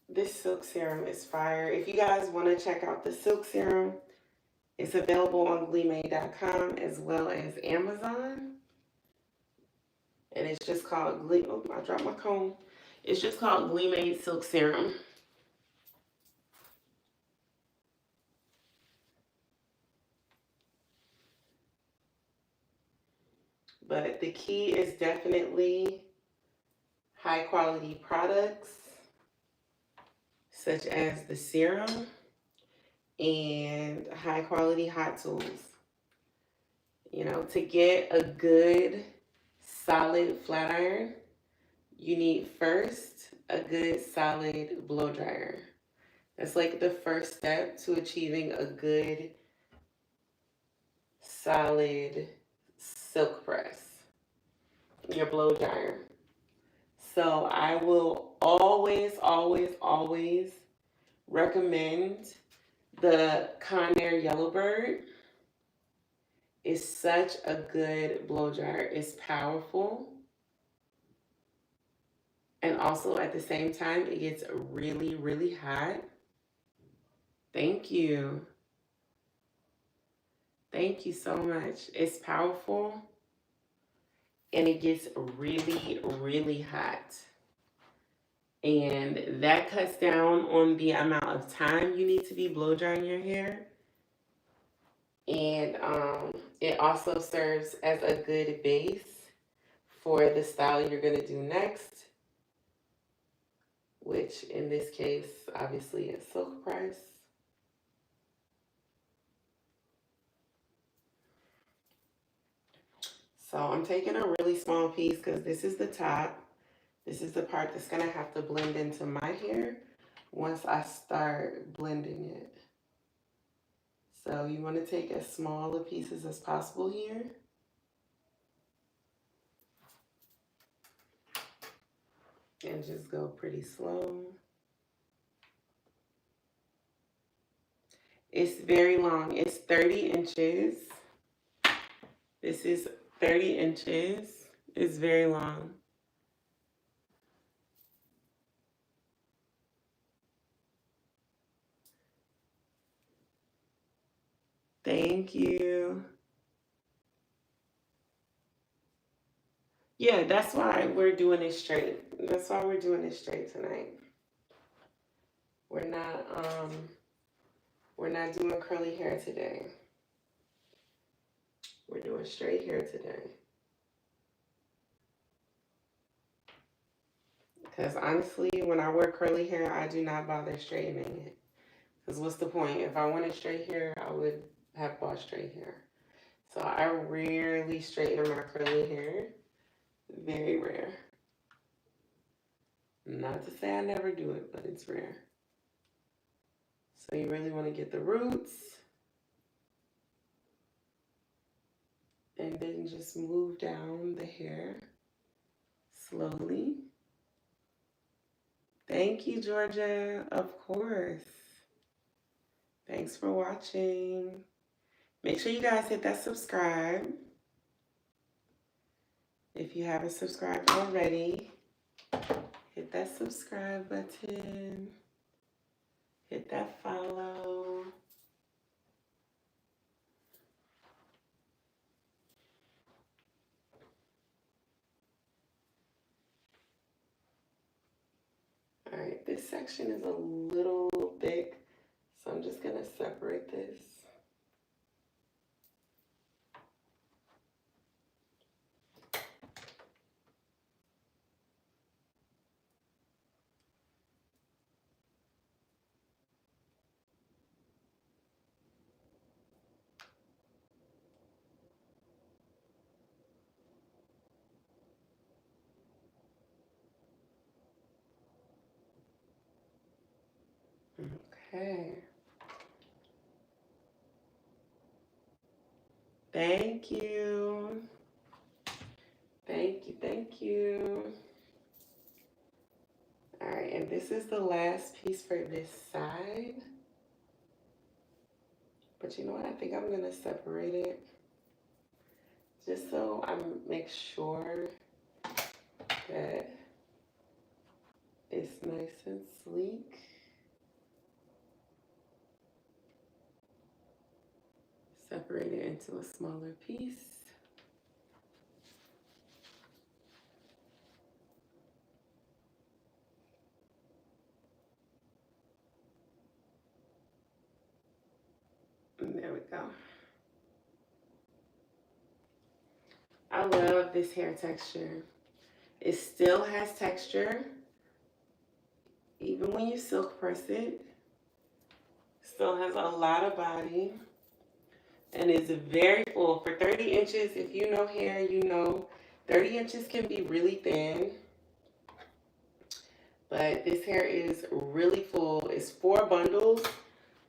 This silk serum is fire. If you guys want to check out the silk serum, it's available on GLEEmade.com as well as Amazon. And it's just called oh, I dropped my comb. It's just called GLEEmade Silk Serum. But the key is definitely high quality products such as the serum and high quality hot tools. You know, to get a good solid flat iron, you need first a good solid blow dryer. That's like the first step to achieving a good solid silk press, your blow dryer. So I will always, always, always recommend the Conair Yellowbird. It's such a good blow dryer. It's powerful. And also at the same time, it gets really, really hot. Thank you. Thank you so much. It's powerful and it gets really, really hot. And that cuts down on the amount of time you need to be blow drying your hair. And it also serves as a good base for the style you're going to do next, which in this case, obviously, is silk press. So I'm taking a really small piece because this is the top. This is the part that's going to have to blend into my hair once I start blending it. So you want to take as small of pieces as possible here. And just go pretty slow. It's very long. It's 30 inches. This is 30 inches. It's very long. Thank you. Yeah, that's why we're doing it straight. That's why we're doing it straight tonight. We're not doing curly hair today. We're doing straight hair today. Because honestly, when I wear curly hair, I do not bother straightening it. Because what's the point? If I wanted straight hair, I would have bought straight hair. So I rarely straighten my curly hair. Very rare. Not to say I never do it, but it's rare. So you really want to get the roots. And then just move down the hair slowly. Thank you, Georgia. Of course. Thanks for watching. Make sure you guys hit that subscribe. If you haven't subscribed already, hit that subscribe button. Hit that follow. All right, this section is a little thick, so I'm just gonna separate this. Okay. Thank you. Thank you, thank you. All right, and this is the last piece for this side. But you know what? I think I'm gonna separate it just so I make sure that it's nice and sleek. Separate it into a smaller piece. And there we go. I love this hair texture. It still has texture. Even when you silk press it, still has a lot of body. And it's very full. For 30 inches, if you know hair, you know 30 inches can be really thin. But this hair is really full. It's 4 bundles.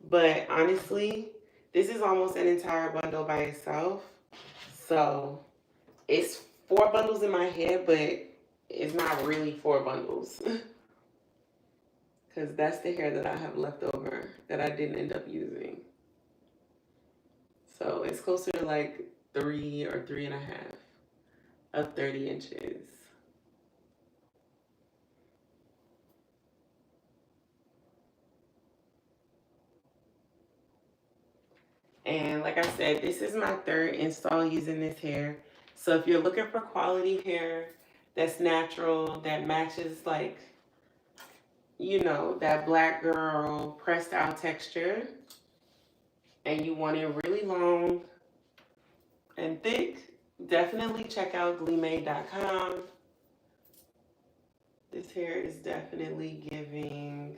But honestly, this is almost an entire bundle by itself. So it's 4 bundles in my head, but it's not really 4 bundles. Because that's the hair that I have left over that I didn't end up using. So it's closer to like 3 or 3.5 of 30 inches. And like I said, this is my 3rd install using this hair. So if you're looking for quality hair that's natural, that matches like, you know, that black girl pressed out texture, and you want it really long and thick, definitely check out GLEEmade.com. This hair is definitely giving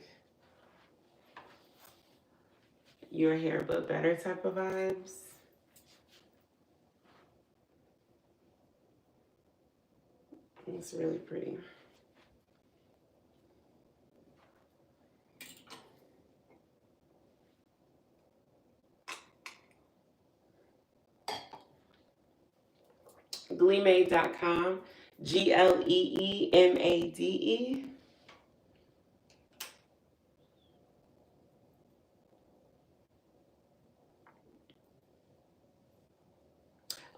your hair but better type of vibes. It's really pretty. GLEEmade.com, GLEEmade.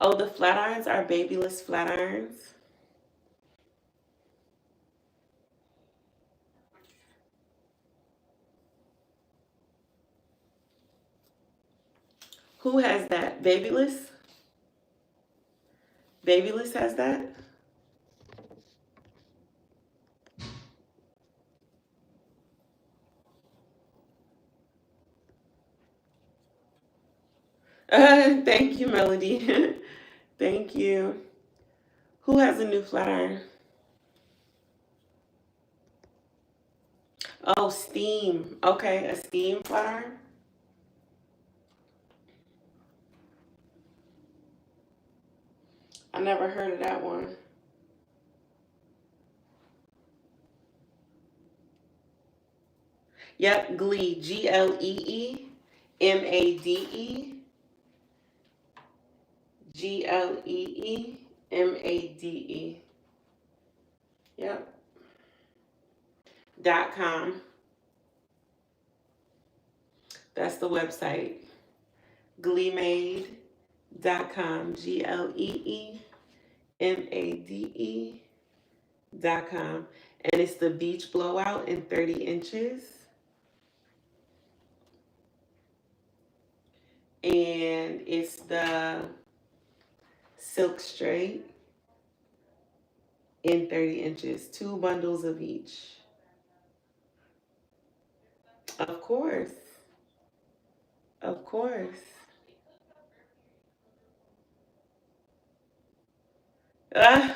Oh, the flat irons are babyless flat irons. Who has that? Babyless? Babyless has that? Thank you, Melody. Thank you. Who has a new flat iron? Oh, steam. Okay, a steam flat iron. I never heard of that one. Yep, Glee, GLEEMADE, GLEEMADE. Yep. .com. That's the website. GLEEmade.com. GLEEMADE.com. And it's the beach blowout in 30 inches. And it's the silk straight in 30 inches. 2 bundles of each. Of course. Of course. Uh,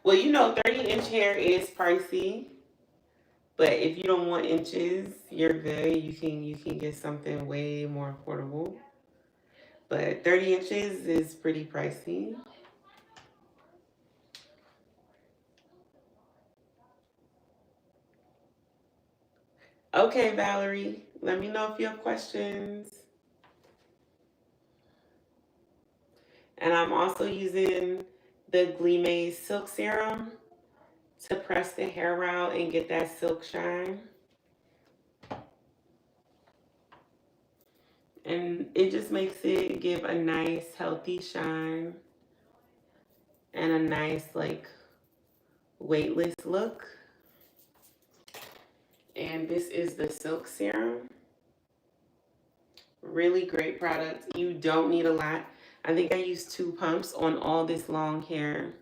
well, you know, 30-inch hair is pricey. But if you don't want inches, you're good. You can get something way more affordable. But 30 inches is pretty pricey. Okay, Valerie, let me know if you have questions. And I'm also using the GLEEmade Silk Serum to press the hair out and get that silk shine. And it just makes it give a nice, healthy shine and a nice, like, weightless look. And this is the Silk Serum. Really great product. You don't need a lot. I think I used 2 pumps on all this long hair.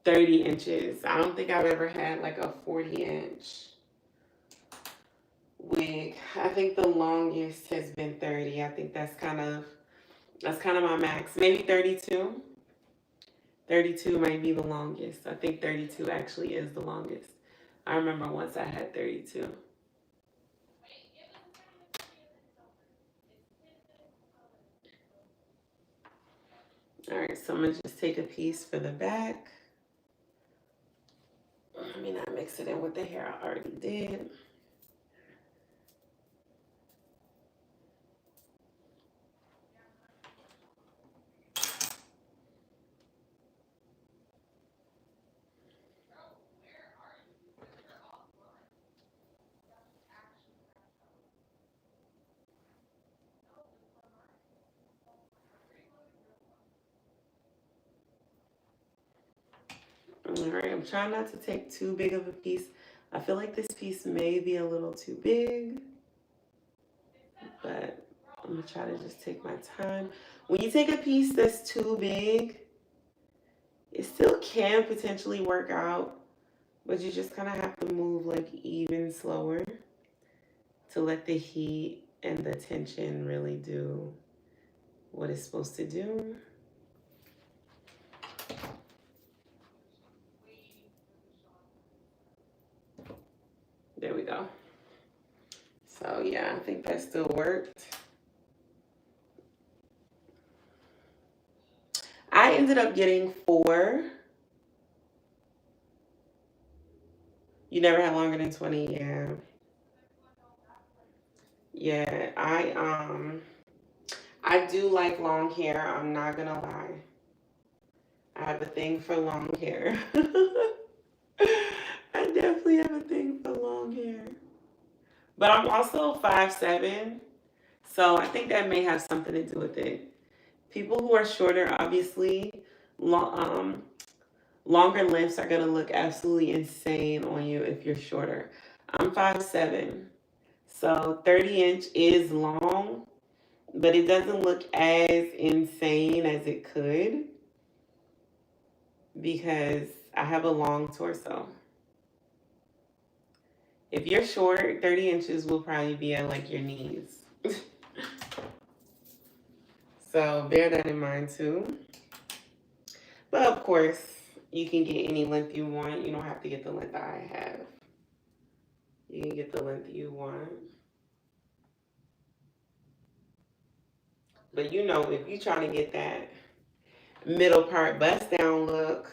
30 inches. I don't think I've ever had like a 40-inch wig. I think the longest has been 30. I think that's kind of my max. Maybe 32. 32 might be the longest. I think 32 actually is the longest. I remember once I had 32. All right, so I'm gonna just take a piece for the back. Let me not mix it in with the hair I already did. All right, I'm trying not to take too big of a piece. I feel like this piece may be a little too big, but I'm gonna try to just take my time. When you take a piece that's too big, it still can potentially work out, but you just kind of have to move like even slower to let the heat and the tension really do what it's supposed to do. There we go. So yeah, I think that still worked. I ended up getting 4. You never had longer than 20, yeah. Yeah, I do like long hair, I'm not gonna lie. I have a thing for long hair. I definitely have a thing for long hair. But I'm also 5'7", so I think that may have something to do with it. People who are shorter, obviously, longer lengths are going to look absolutely insane on you if you're shorter. I'm 5'7", so 30-inch is long, but it doesn't look as insane as it could because I have a long torso. If you're short, 30 inches will probably be at like your knees. So bear that in mind too. But of course, you can get any length you want. You don't have to get the length I have. You can get the length you want. But you know, if you trying to get that middle part bust down look,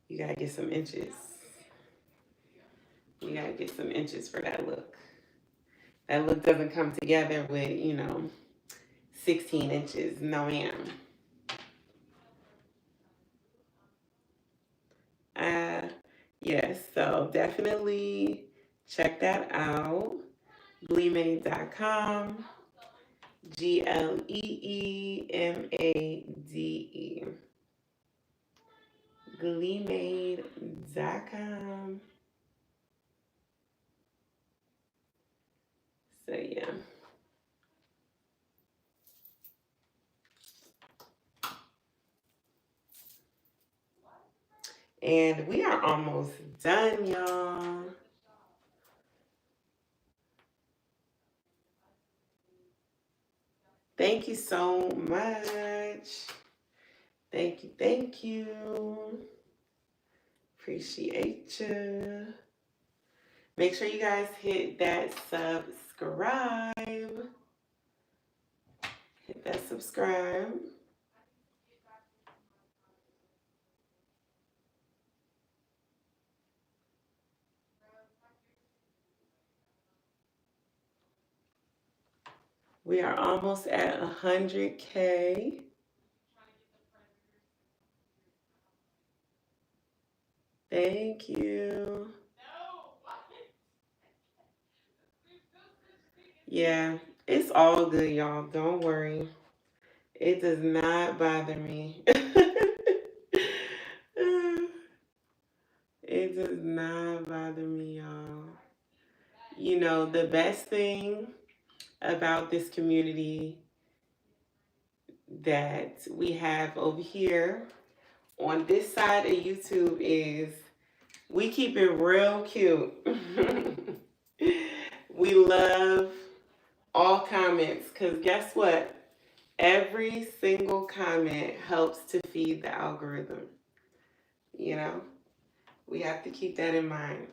you gotta get some inches. You gotta get some inches for that look. That look doesn't come together with, you know, 16 inches. No, ma'am. Uh, yes, so definitely check that out. GLEEmade.com. GLEEmade. GLEEmade.com. So yeah. And we are almost done, y'all. Thank you so much. Thank you, thank you. Appreciate you. Make sure you guys hit that subscribe. Hit that subscribe. We are almost at 100K. Thank you. Yeah, it's all good, y'all. Don't worry. It does not bother me. It does not bother me, y'all. You know, the best thing about this community that we have over here on this side of YouTube is we keep it real cute. We love all comments because guess what? Every single comment helps to feed the algorithm. You know, we have to keep that in mind.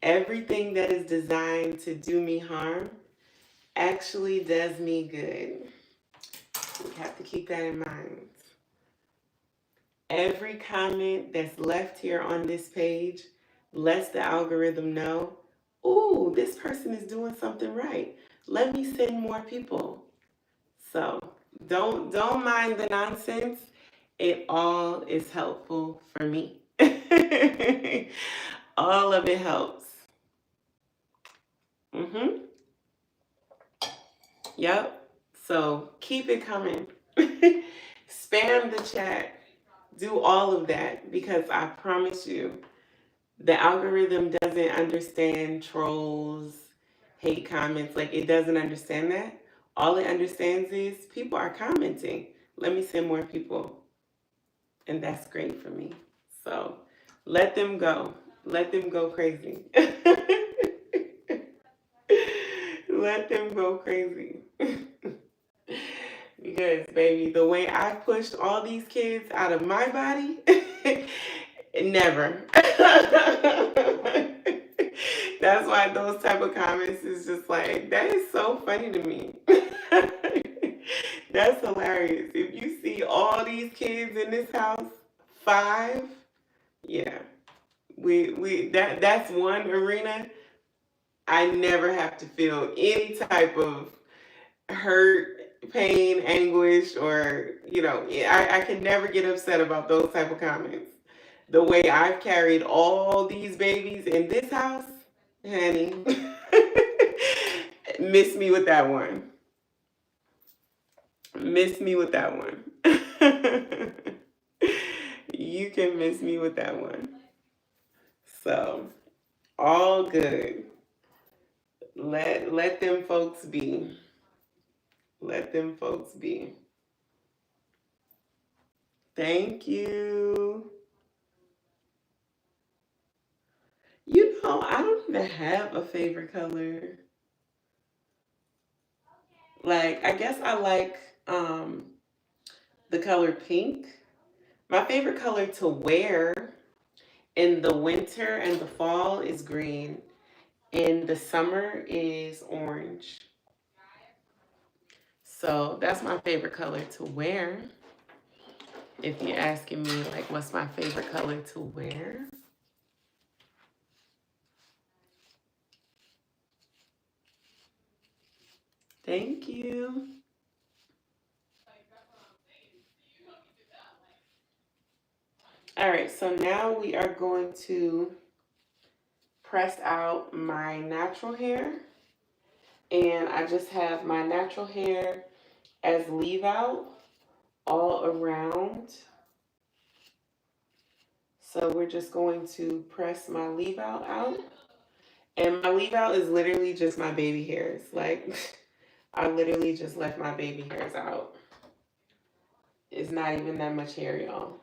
Everything that is designed to do me harm actually does me good. We have to keep that in mind. Every comment that's left here on this page lets the algorithm know, ooh, this person is doing something right. Let me send more people. So don't mind the nonsense. It all is helpful for me. All of it helps. Yep. So keep it coming. Spam the chat. Do all of that because I promise you, the algorithm doesn't understand trolls, hate comments. Like, it doesn't understand that. All it understands is people are commenting. Let me send more people. And that's great for me. So let them go. Let them go crazy. Let them go crazy. Because, baby, the way I pushed all these kids out of my body, never. That's why those type of comments is just like, that is so funny to me. That's hilarious. If you see all these kids in this house, 5, yeah. That's one arena I never have to feel any type of hurt, pain, anguish, or, you know, I can never get upset about those type of comments. The way I've carried all these babies in this house, honey, miss me with that one. Miss me with that one. You can miss me with that one. So, all good. Let them folks be. Let them folks be. Thank you. You know, I don't even have a favorite color. Like, I guess I like the color pink. My favorite color to wear in the winter and the fall is green. In the summer is orange. So that's my favorite color to wear. If you're asking me, like, what's my favorite color to wear? Thank you. All right, so now we are going to press out my natural hair. And I just have my natural hair as leave out all around. So we're just going to press my leave out. And my leave out is literally just my baby hairs. Like, I literally just left my baby hairs out. It's not even that much hair, y'all.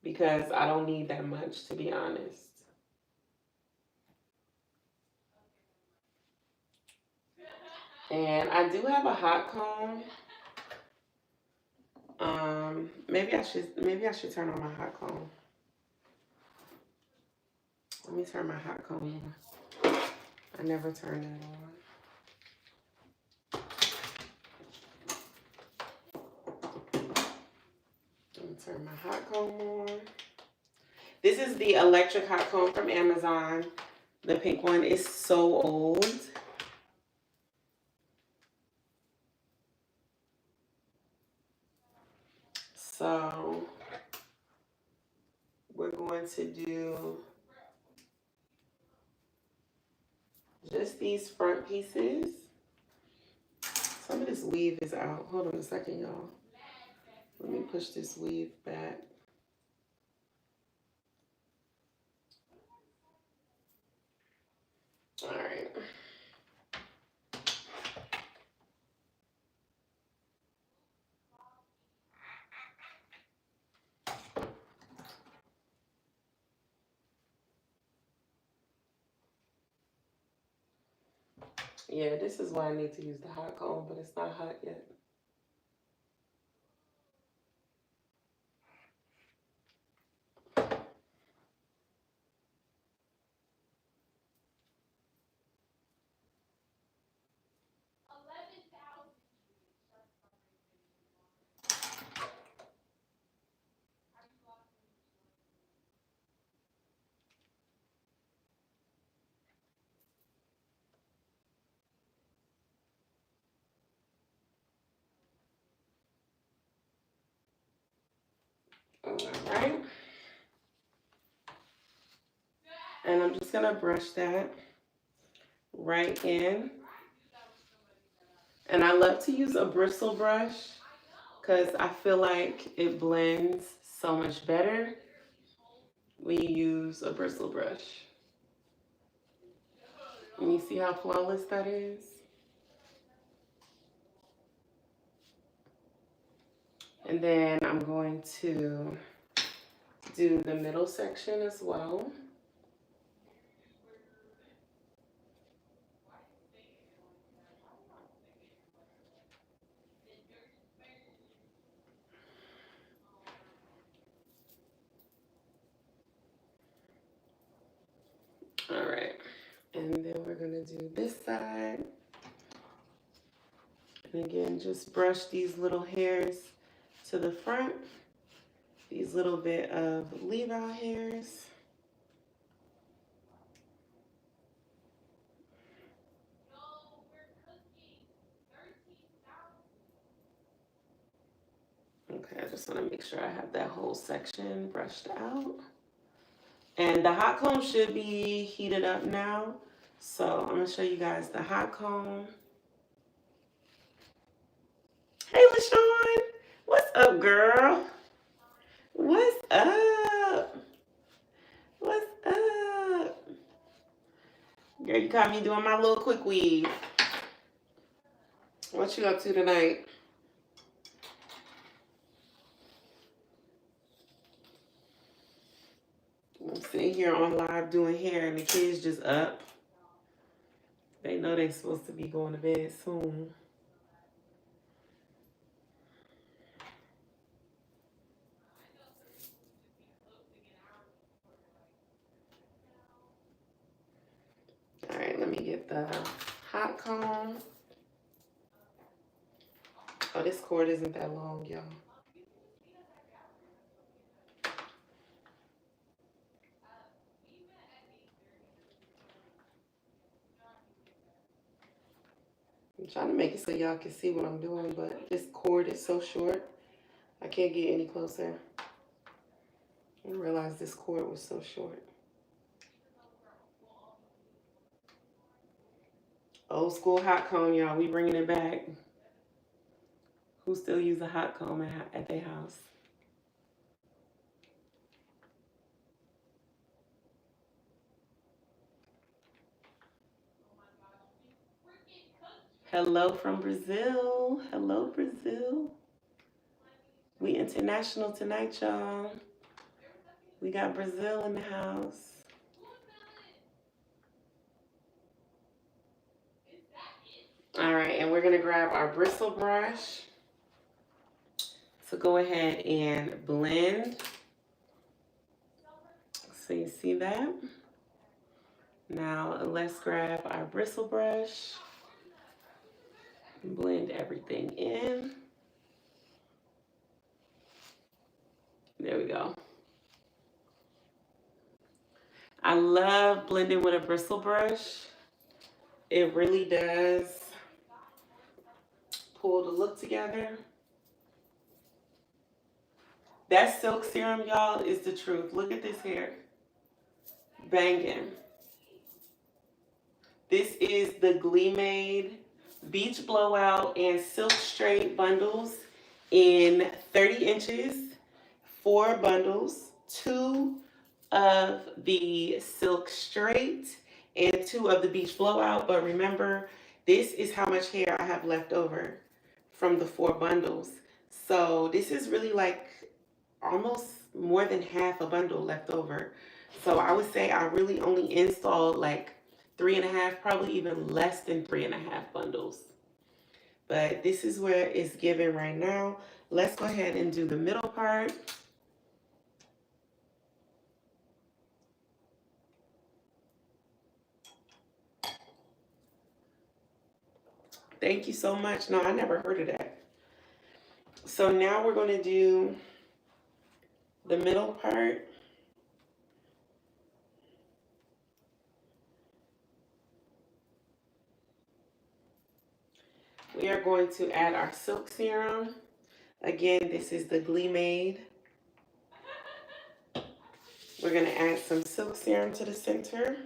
Because I don't need that much, to be honest. And I do have a hot comb. Maybe I should turn on my hot comb. Let me turn my hot comb on. I never turn that on. Let me turn my hot comb on. This is the electric hot comb from Amazon. The pink one is so old. So we're going to do just these front pieces. Some of this weave is out. Hold on a second, y'all. Let me push this weave back. All right. Yeah, this is why I need to use the hot comb, but it's not hot yet. All right. And I'm just going to brush that right in. And I love to use a bristle brush because I feel like it blends so much better when you use a bristle brush. And you see how flawless that is? And then I'm going to do the middle section as well. All right. And then we're going to do this side. And again, just brush these little hairs to the front. These little bit of leave-out hairs. Okay, I just want to make sure I have that whole section brushed out. And the hot comb should be heated up now. So I'm going to show you guys the hot comb. Hey, LaShawn. What's up, girl? What's up? What's up? Girl, you caught me doing my little quick weave. What you up to tonight? I'm sitting here on live doing hair and the kids just up. They know they're supposed to be going to bed soon. All right, let me get the hot comb. Oh, this cord isn't that long, y'all. I'm trying to make it so y'all can see what I'm doing, but this cord is so short, I can't get any closer. I didn't realize this cord was so short. Old school hot comb, y'all. We bringing it back. Who still use a hot comb at their house? Hello from Brazil. Hello, Brazil. We international tonight, y'all. We got Brazil in the house. All right, and we're gonna grab our bristle brush to go ahead and blend. So you see that? Now let's grab our bristle brush, blend everything in. There we go. I love blending with a bristle brush. It really does pull the look together. That silk serum, y'all, is the truth. Look at this hair. Banging. This is the GLEEmade Beach Blowout and Silk Straight bundles in 30 inches, 4 bundles, 2 of the Silk Straight and 2 of the Beach Blowout. But remember, this is how much hair I have left over from the 4 bundles. So this is really like almost more than half a bundle left over. So I would say I really only installed like 3.5, probably even less than 3.5 bundles. But this is where it's given right now. Let's go ahead and do the middle part. Thank you so much. No, I never heard of that. So now we're going to do the middle part. We are going to add our silk serum. Again, this is the GLEEmade. We're going to add some silk serum to the center.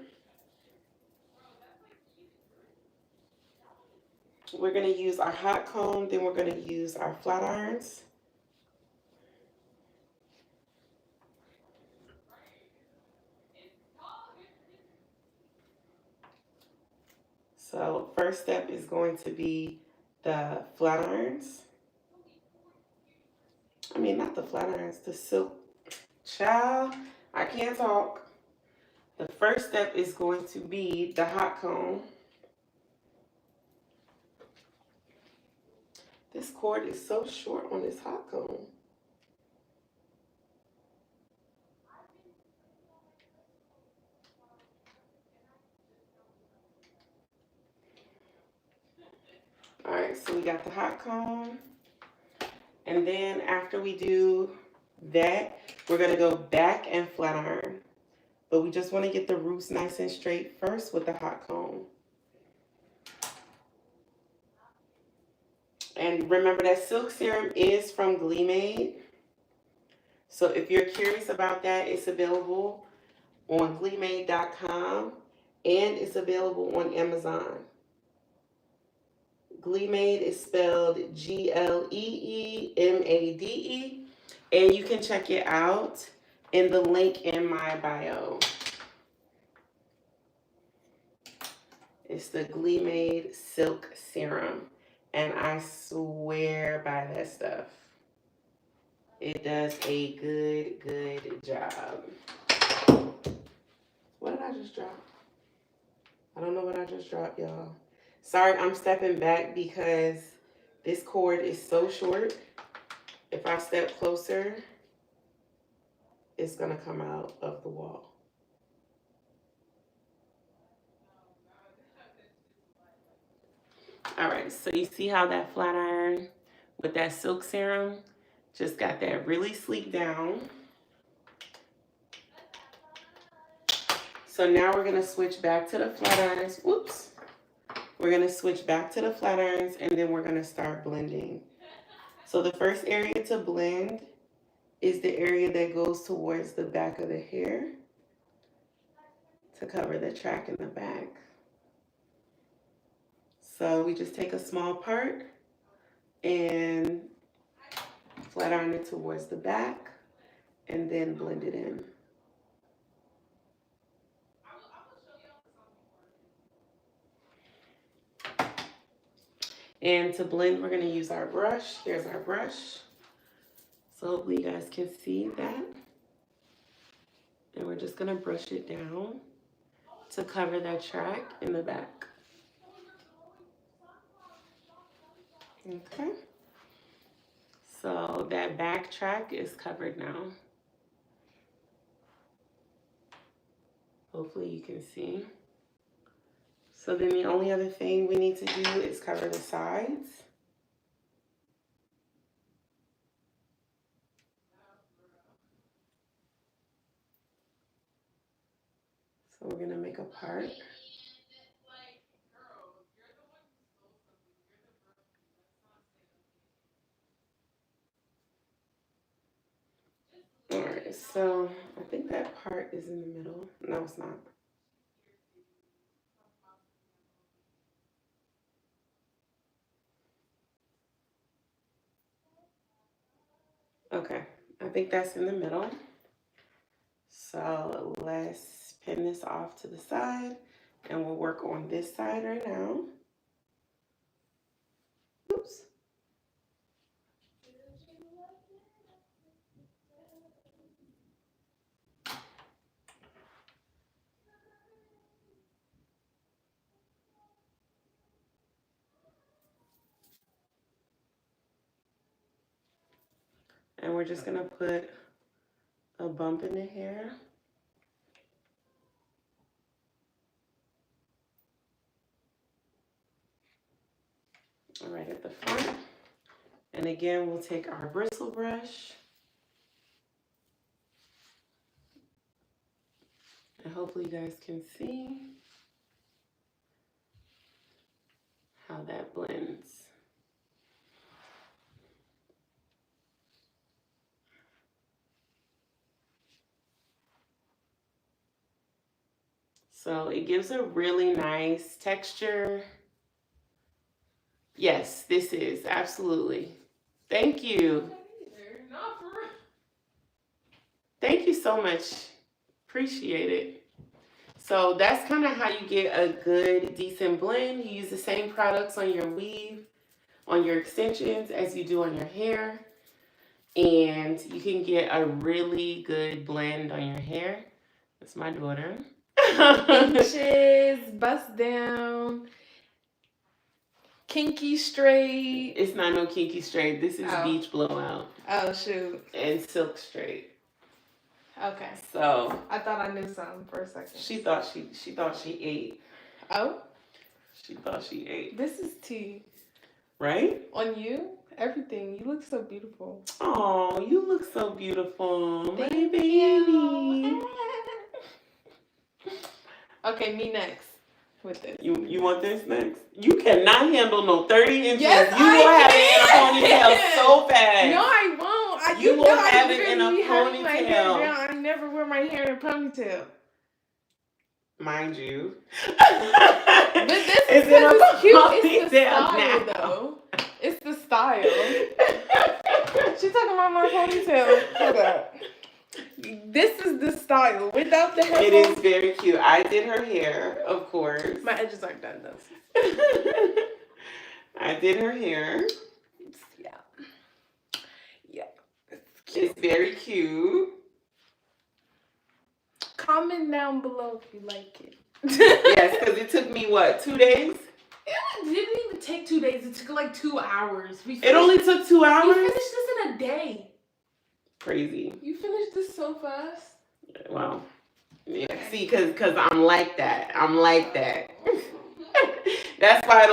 We're going to use our hot comb, then we're going to use our flat irons. So first step is going to be the flat irons. I mean, not the flat irons, the silk. Child, I can't talk. The first step is going to be the hot comb. This cord is so short on this hot comb. All right, so we got the hot comb. And then after we do that, we're gonna go back and flat iron. But we just wanna get the roots nice and straight first with the hot comb. And remember that silk serum is from GLEEmade. So if you're curious about that, it's available on GLEEmade.com and it's available on Amazon. GLEEmade is spelled GLEEmade, and you can check it out in the link in my bio. It's the GLEEmade Silk Serum, and I swear by that stuff. It does a good job. What did I just drop? I don't know what I just dropped, y'all. Sorry, I'm stepping back because this cord is so short. If I step closer, it's gonna come out of the wall. All right, so you see how that flat iron with that silk serum. Just got that really sleek down. So now we're going to switch back to the flat irons. Whoops. We're going to switch back to the flat irons, and then we're going to start blending. So the first area to blend is the area that goes towards the back of the hair to cover the track in the back. So we just take a small part and flat iron it towards the back and then blend it in. And to blend, we're going to use our brush. Here's our brush. So hopefully you guys can see that. And we're just going to brush it down to cover that track in the back. Okay. So that back track is covered now. Hopefully you can see. So then the only other thing we need to do is cover the sides. So we're going to make a part. All right, so I think that part is in the middle. No, it's not. Okay, I think that's in the middle. So let's pin this off to the side and we'll work on this side right now. Oops. And we're just gonna put a bump in the hair. Right at the front. And again, we'll take our bristle brush. And hopefully you guys can see how that blends. So it gives a really nice texture. Yes, this is, absolutely. Thank you. Thank you so much. Appreciate it. So that's kind of how you get a good, decent blend. You use the same products on your weave, on your extensions as you do on your hair. And you can get a really good blend on your hair. That's my daughter. Inches, bust down, kinky straight. It's not no kinky straight. This is beach blowout. Oh, shoot. And silk straight. Okay. So I thought I knew something for a second. She thought she ate. Oh? She thought she ate. This is tea. Right? On you? Everything. You look so beautiful. Oh, you look so beautiful. Thank my baby. you. Okay, me next with this. You want this next? You cannot handle no 30 inches. Yes, you will have it in a ponytail so fast. No, I won't. You will have it in a ponytail. I never wear my hair in a ponytail. Mind you. But this is cute. It's the style, though. It's the style. She's talking about my ponytail. Hold up. This is the style. Without the hair. It is very cute. I did her hair, of course. My edges aren't done, though. I did her hair. Yeah. Yeah. It's very cute. Comment down below if you like it. Yes, because it took me, what, 2 days? It didn't even take 2 days. It took like 2 hours. It only took 2 hours? We finished this in a day. Crazy. You finished this so fast? Well, yeah. See, because I'm like that. I'm like that. That's why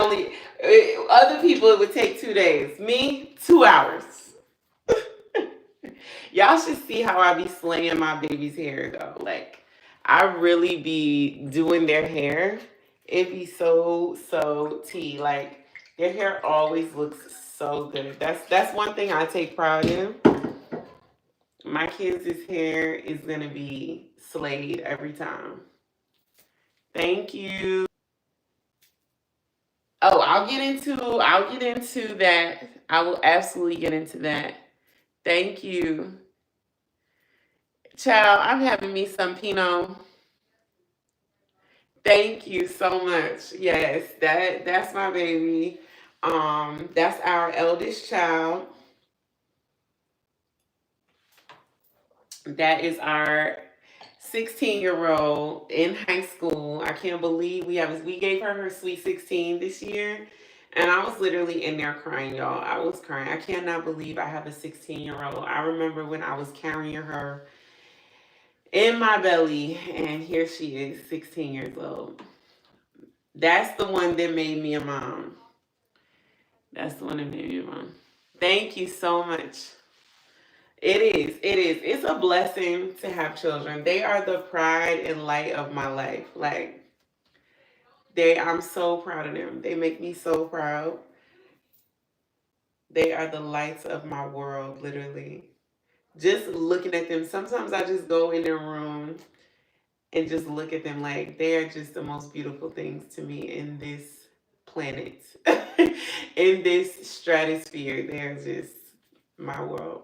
Other people, it would take 2 days. Me, 2 hours. Y'all should see how I be slaying my baby's hair, though. Like, I really be doing their hair. It be so tea. Like, their hair always looks so good. That's one thing I take pride in. My kids' hair is gonna be slayed every time. Thank you. Oh, I'll get into that. I will absolutely get into that. Thank you. Child, I'm having me some Pinot. Thank you so much. Yes, that's my baby. That's our eldest child. That is our 16-year-old in high school. I can't believe we gave her sweet 16 this year. And I was literally in there crying, y'all. I was crying. I cannot believe I have a 16-year-old. I remember when I was carrying her in my belly, and here she is, 16 years old. That's the one that made me a mom. That's the one that made me a mom. Thank you so much. It is. It is. It's a blessing to have children. They are the pride and light of my life. Like, I'm so proud of them. They make me so proud. They are the lights of my world, literally. Just looking at them, sometimes I just go in their room and just look at them. Like, they are just the most beautiful things to me in this planet, in this stratosphere. They're just my world.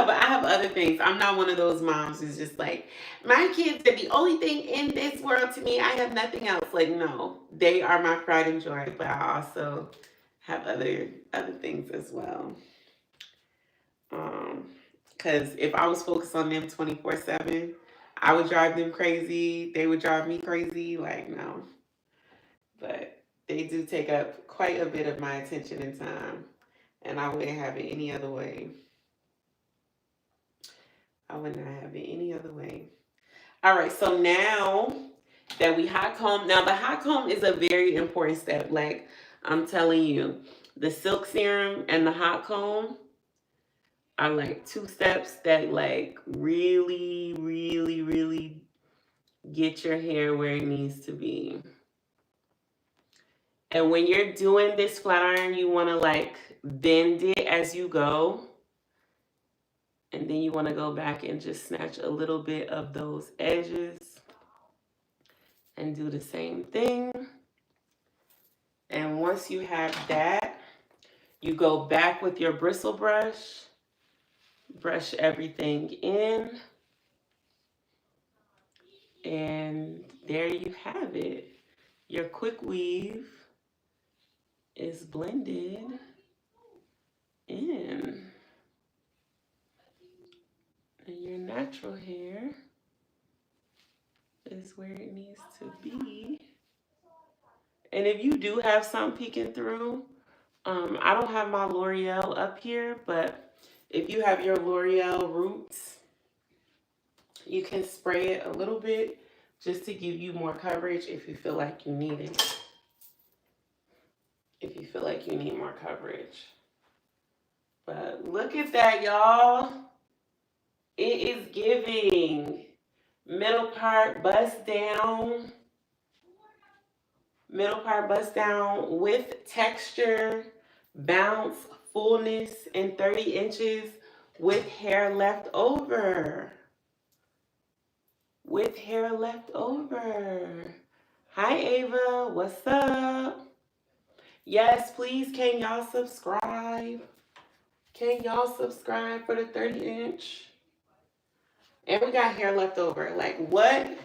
But I have other things. I'm not one of those moms who's just like, my kids are the only thing in this world to me. I have nothing else. Like, no, they are my pride and joy, but I also have other things as well. Because if I was focused on them 24/7, I would drive them crazy. They would drive me crazy. Like, no. But they do take up quite a bit of my attention and time, and I wouldn't have it any other way. I would not have it any other way. All right, so now that we hot comb, now the hot comb is a very important step. Like, I'm telling you, the silk serum and the hot comb are like 2 steps that like really, really, really get your hair where it needs to be. And when you're doing this flat iron, you want to like bend it as you go. And then you want to go back and just snatch a little bit of those edges and do the same thing. And once you have that, you go back with your bristle brush, brush everything in, and there you have it. Your Quickweave is blended in. And your natural hair is where it needs to be. And if you do have some peeking through, I don't have my L'Oreal up here, but if you have your L'Oreal Roots, you can spray it a little bit just to give you more coverage if you feel like you need it. If you feel like you need more coverage. But look at that, y'all. It is giving. Middle part bust down. Middle part bust down with texture, bounce, fullness, and 30 inches with hair left over. With hair left over. Hi, Ava. What's up? Yes, please, can y'all subscribe? Can y'all subscribe for the 30-inch? And we got hair left over. Like, what?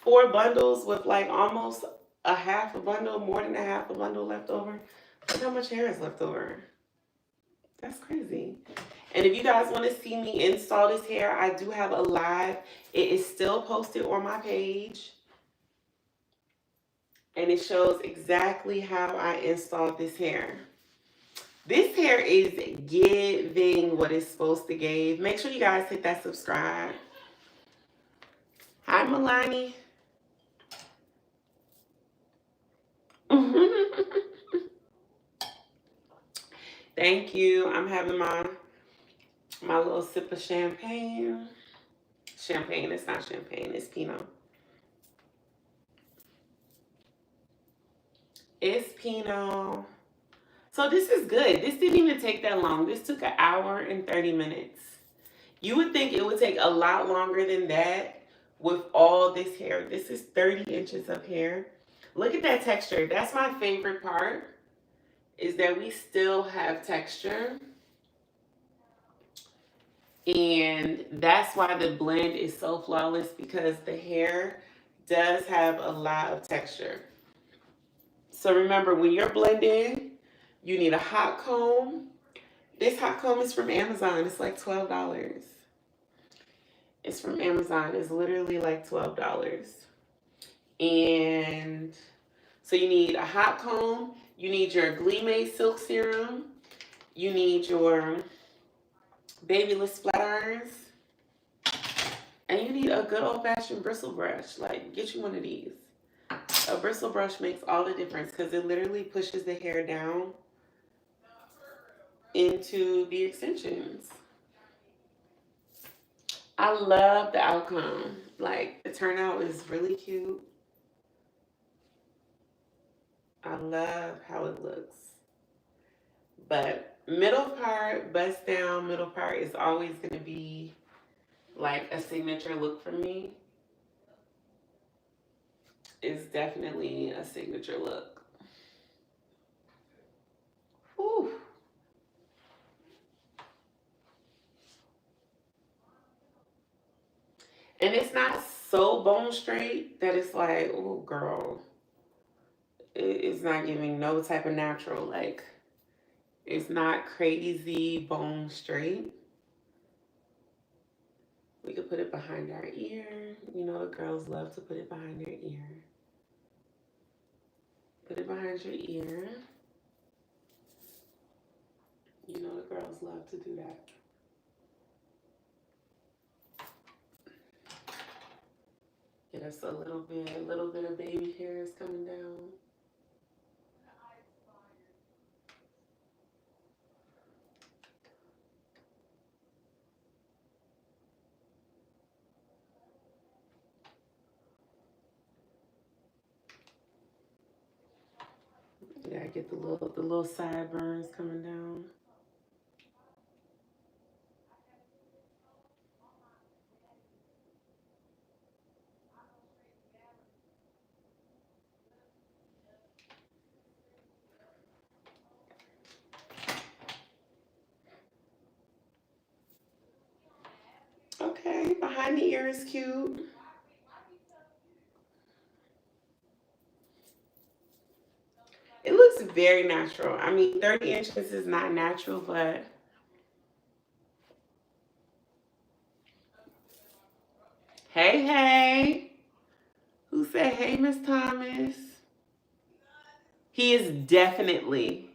4 bundles with like almost a half a bundle, more than a half a bundle left over. Look how much hair is left over. That's crazy. And if you guys want to see me install this hair, I do have a live. It is still posted on my page. And it shows exactly how I installed this hair. This hair is giving what it's supposed to give. Make sure you guys hit that subscribe. Hi, Milani. Thank you. I'm having my little sip of champagne. Champagne, it's not champagne, it's Pinot. It's Pinot. So this is good. This didn't even take that long. This took 1 hour and 30 minutes. You would think it would take a lot longer than that with all this hair. This is 30 inches of hair. Look at that texture. That's my favorite part, is that we still have texture. And that's why the blend is so flawless, because the hair does have a lot of texture. So remember, when you're blending, you need a hot comb. This hot comb is from Amazon. It's like $12. It's from Amazon. It's literally like $12. And so you need a hot comb. You need your GLEEmade silk serum. You need your babyless flat irons. And you need a good old-fashioned bristle brush. Like, get you one of these. A bristle brush makes all the difference, because it literally pushes the hair down into the extensions. I love the outcome. Like, the turnout is really cute. I love how it looks. But middle part, bust down, middle part is always going to be like a signature look for me. It's definitely a signature look. Whew. And it's not so bone straight that it's like, oh, girl. It's not giving no type of natural. Like, it's not crazy bone straight. We could put it behind our ear. You know, the girls love to put it behind their ear. Put it behind your ear. You know, the girls love to do that. Get us a little bit of baby hairs coming down. Yeah, get the little sideburns coming down. Okay, behind the ear is cute. It looks very natural. I mean, 30 inches is not natural, but hey. Who said hey, Miss Thomas? He is definitely,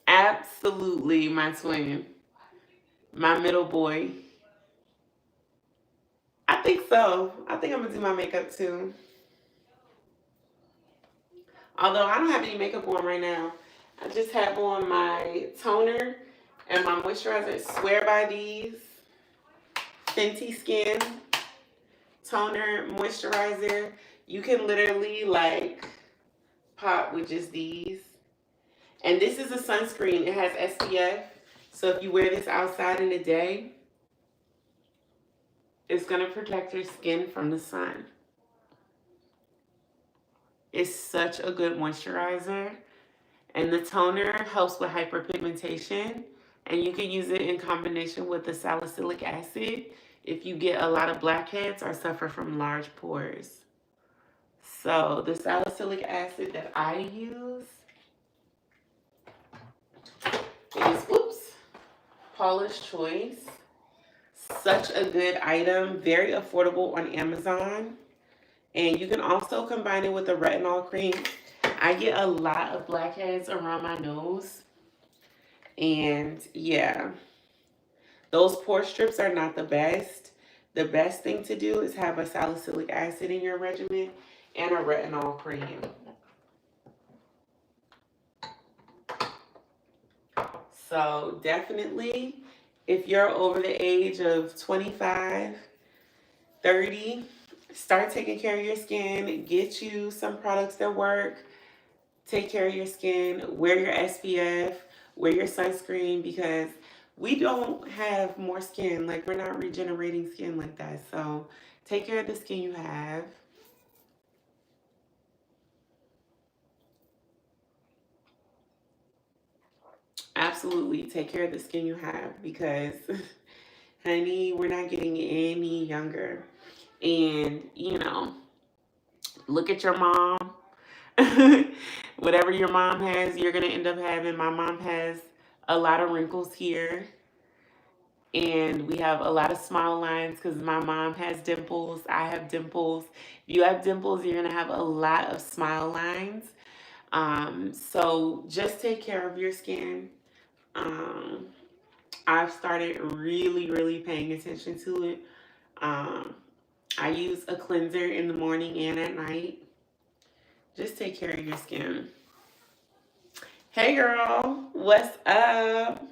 absolutely my twin. My middle boy. I think so. I think I'm going to do my makeup too. Although I don't have any makeup on right now. I just have on my toner and my moisturizer. Swear by these. Fenty Skin toner, moisturizer. You can literally like pop with just these. And this is a sunscreen. It has SPF. So if you wear this outside in the day, it's going to protect your skin from the sun. It's such a good moisturizer. And the toner helps with hyperpigmentation. And you can use it in combination with the salicylic acid if you get a lot of blackheads or suffer from large pores. So the salicylic acid that I use is, Paula's Choice. Such a good item, very affordable on Amazon. And you can also combine it with a retinol cream. I get a lot of blackheads around my nose. And yeah, those pore strips are not the best. The best thing to do is have a salicylic acid in your regimen and a retinol cream. So definitely, if you're over the age of 25, 30, start taking care of your skin. Get you some products that work. Take care of your skin. Wear your SPF. Wear your sunscreen, because we don't have more skin. Like, we're not regenerating skin like that. So take care of the skin you have. Absolutely take care of the skin you have, because honey, we're not getting any younger. And, look at your mom. Whatever your mom has, you're going to end up having. My mom has a lot of wrinkles here. And we have a lot of smile lines because my mom has dimples. I have dimples. If you have dimples, you're going to have a lot of smile lines. So just take care of your skin. Um, I've started really, really paying attention to it. I use a cleanser in the morning and at night. Just take care of your skin. Hey girl, what's up?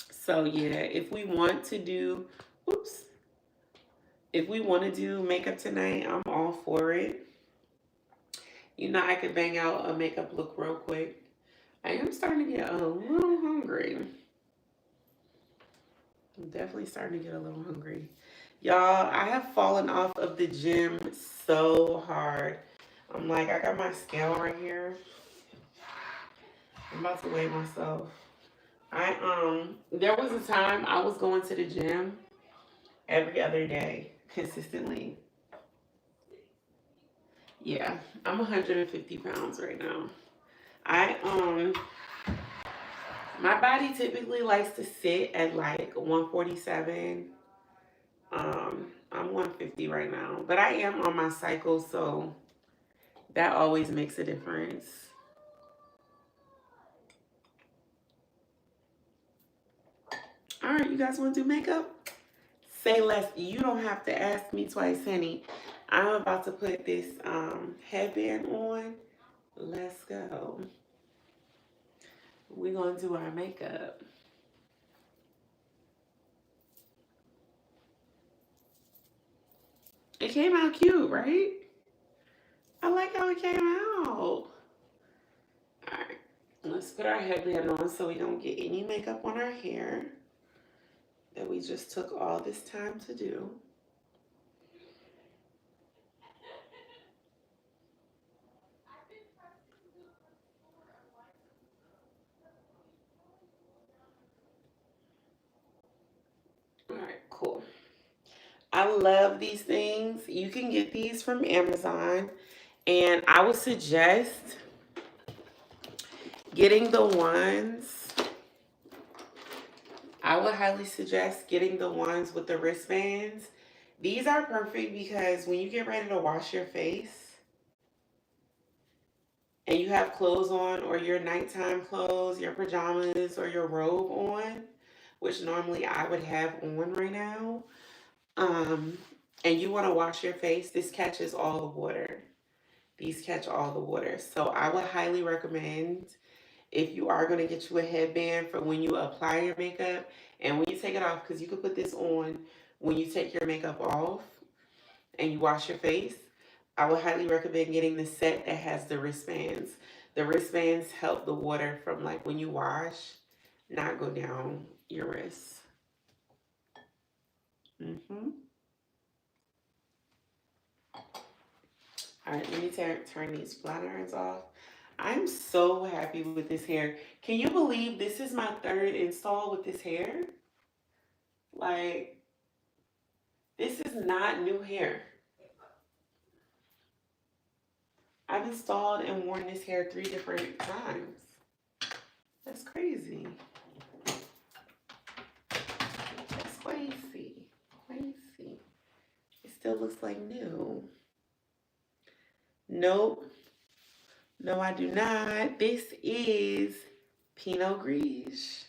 So yeah, if we want to do, if we want to do makeup tonight, I'm all for it. I could bang out a makeup look real quick. I am starting to get a little hungry. I'm definitely starting to get a little hungry. Y'all, I have fallen off of the gym so hard. I'm like, I got my scale right here. I'm about to weigh myself. There was a time I was going to the gym every other day consistently. Yeah, I'm 150 pounds right now. I my body typically likes to sit at like 147. I'm 150 right now, but I am on my cycle, so that always makes a difference. All right, you guys want to do makeup? Say less. You don't have to ask me twice, honey. I'm about to put this headband on. Let's go. We're going to do our makeup. It came out cute, right? I like how it came out. Alright, let's put our headband on so we don't get any makeup on our hair that we just took all this time to do. Alright, cool. I love these things. You can get these from Amazon, and I would suggest getting the ones. I would highly suggest getting the ones with the wristbands. These are perfect because when you get ready to wash your face and you have clothes on, or your nighttime clothes, your pajamas, or your robe on, which normally I would have on right now, and you want to wash your face, this catches all the water. These catch all the water. So I would highly recommend, if you are going to get you a headband for when you apply your makeup and when you take it off, because you can put this on when you take your makeup off and you wash your face, I would highly recommend getting the set that has the wristbands. The wristbands help the water from, like, when you wash, not go down your wrists. All right, let me turn these flat irons off. I'm so happy with this hair. Can you believe this is my third install with this hair? Like, this is not new hair. I've installed and worn this hair 3 different times. That's crazy. That's crazy. Crazy. It still looks like new. Nope. No, I do not. This is Pinot Gris.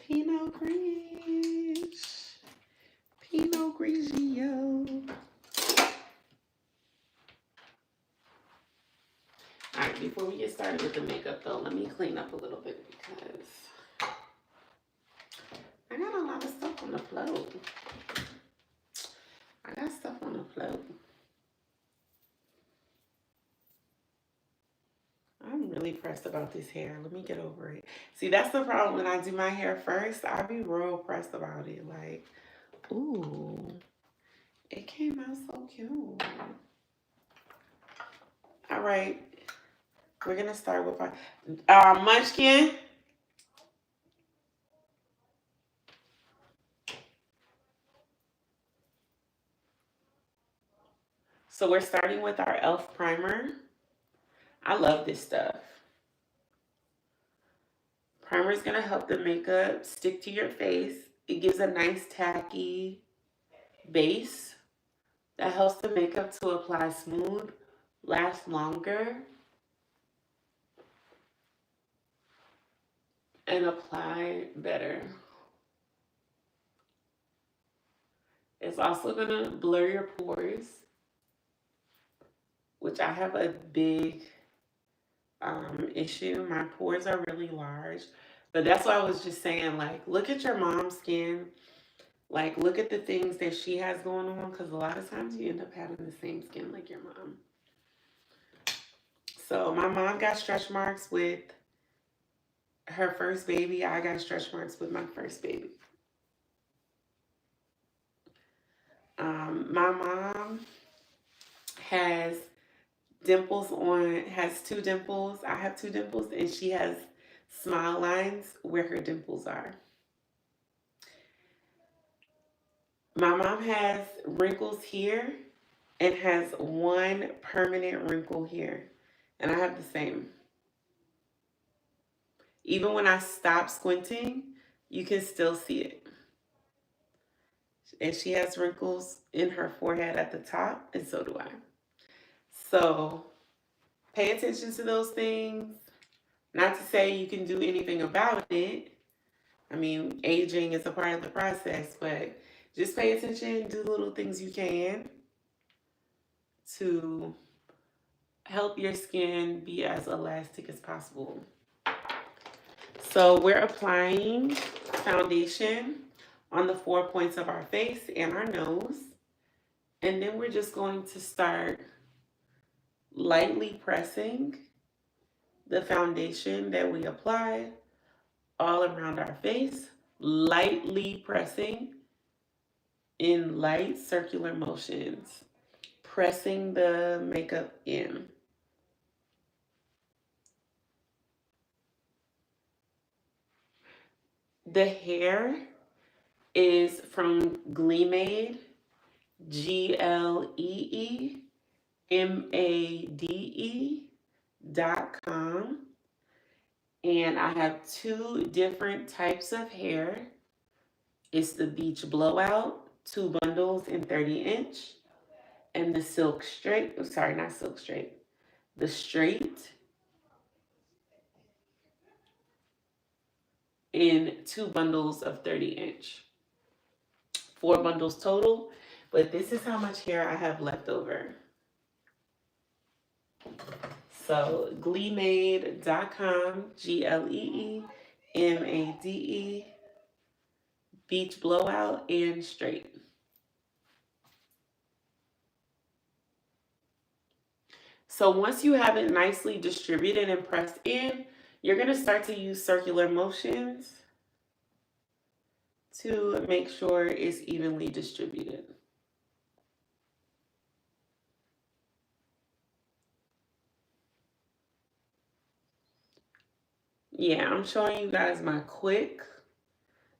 Pinot Gris. Pinot Grigio. Alright, before we started with the makeup though. Let me clean up a little bit because I got a lot of stuff on the float. I'm really pressed about this hair. Let me get over it. See, that's the problem when I do my hair first. I be real pressed about it. Like, ooh, it came out so cute. All right, we're gonna start with our Munchkin. So we're starting with our e.l.f. primer. I love this stuff. Primer is going to help the makeup stick to your face. It gives a nice tacky base that helps the makeup to apply smooth, last longer, and apply better. It's also going to blur your pores, which I have a big issue. My pores are really large, but that's why I was just saying, like, look at your mom's skin. Like, look at the things that she has going on, because a lot of times you end up having the same skin like your mom. So my mom got stretch marks with her first baby. I got stretch marks with my first baby. My mom has has 2 dimples. I have 2 dimples, and she has smile lines where her dimples are. My mom has wrinkles here and has 1 permanent wrinkle here. And I have the same. Even when I stop squinting, you can still see it. And she has wrinkles in her forehead at the top, and so do I. So pay attention to those things. Not to say you can do anything about it. I mean, aging is a part of the process, but just pay attention, do the little things you can to help your skin be as elastic as possible. So we're applying foundation on the 4 points of our face and our nose. And then we're just going to start lightly pressing the foundation that we applied all around our face, lightly pressing in light circular motions, pressing the makeup in. The hair is from GLEEmade, GLEEmade.com. And I have 2 different types of hair. It's the beach blowout, 2 bundles in 30-inch, and the silk straight, sorry, not silk straight, the straight in 2 bundles of 30-inch. 4 bundles total, but this is how much hair I have left over. So GLEEmade.com, GLEEmade, beach blowout and straight. So once you have it nicely distributed and pressed in, you're going to start to use circular motions to make sure it's evenly distributed. Yeah, I'm showing you guys my quick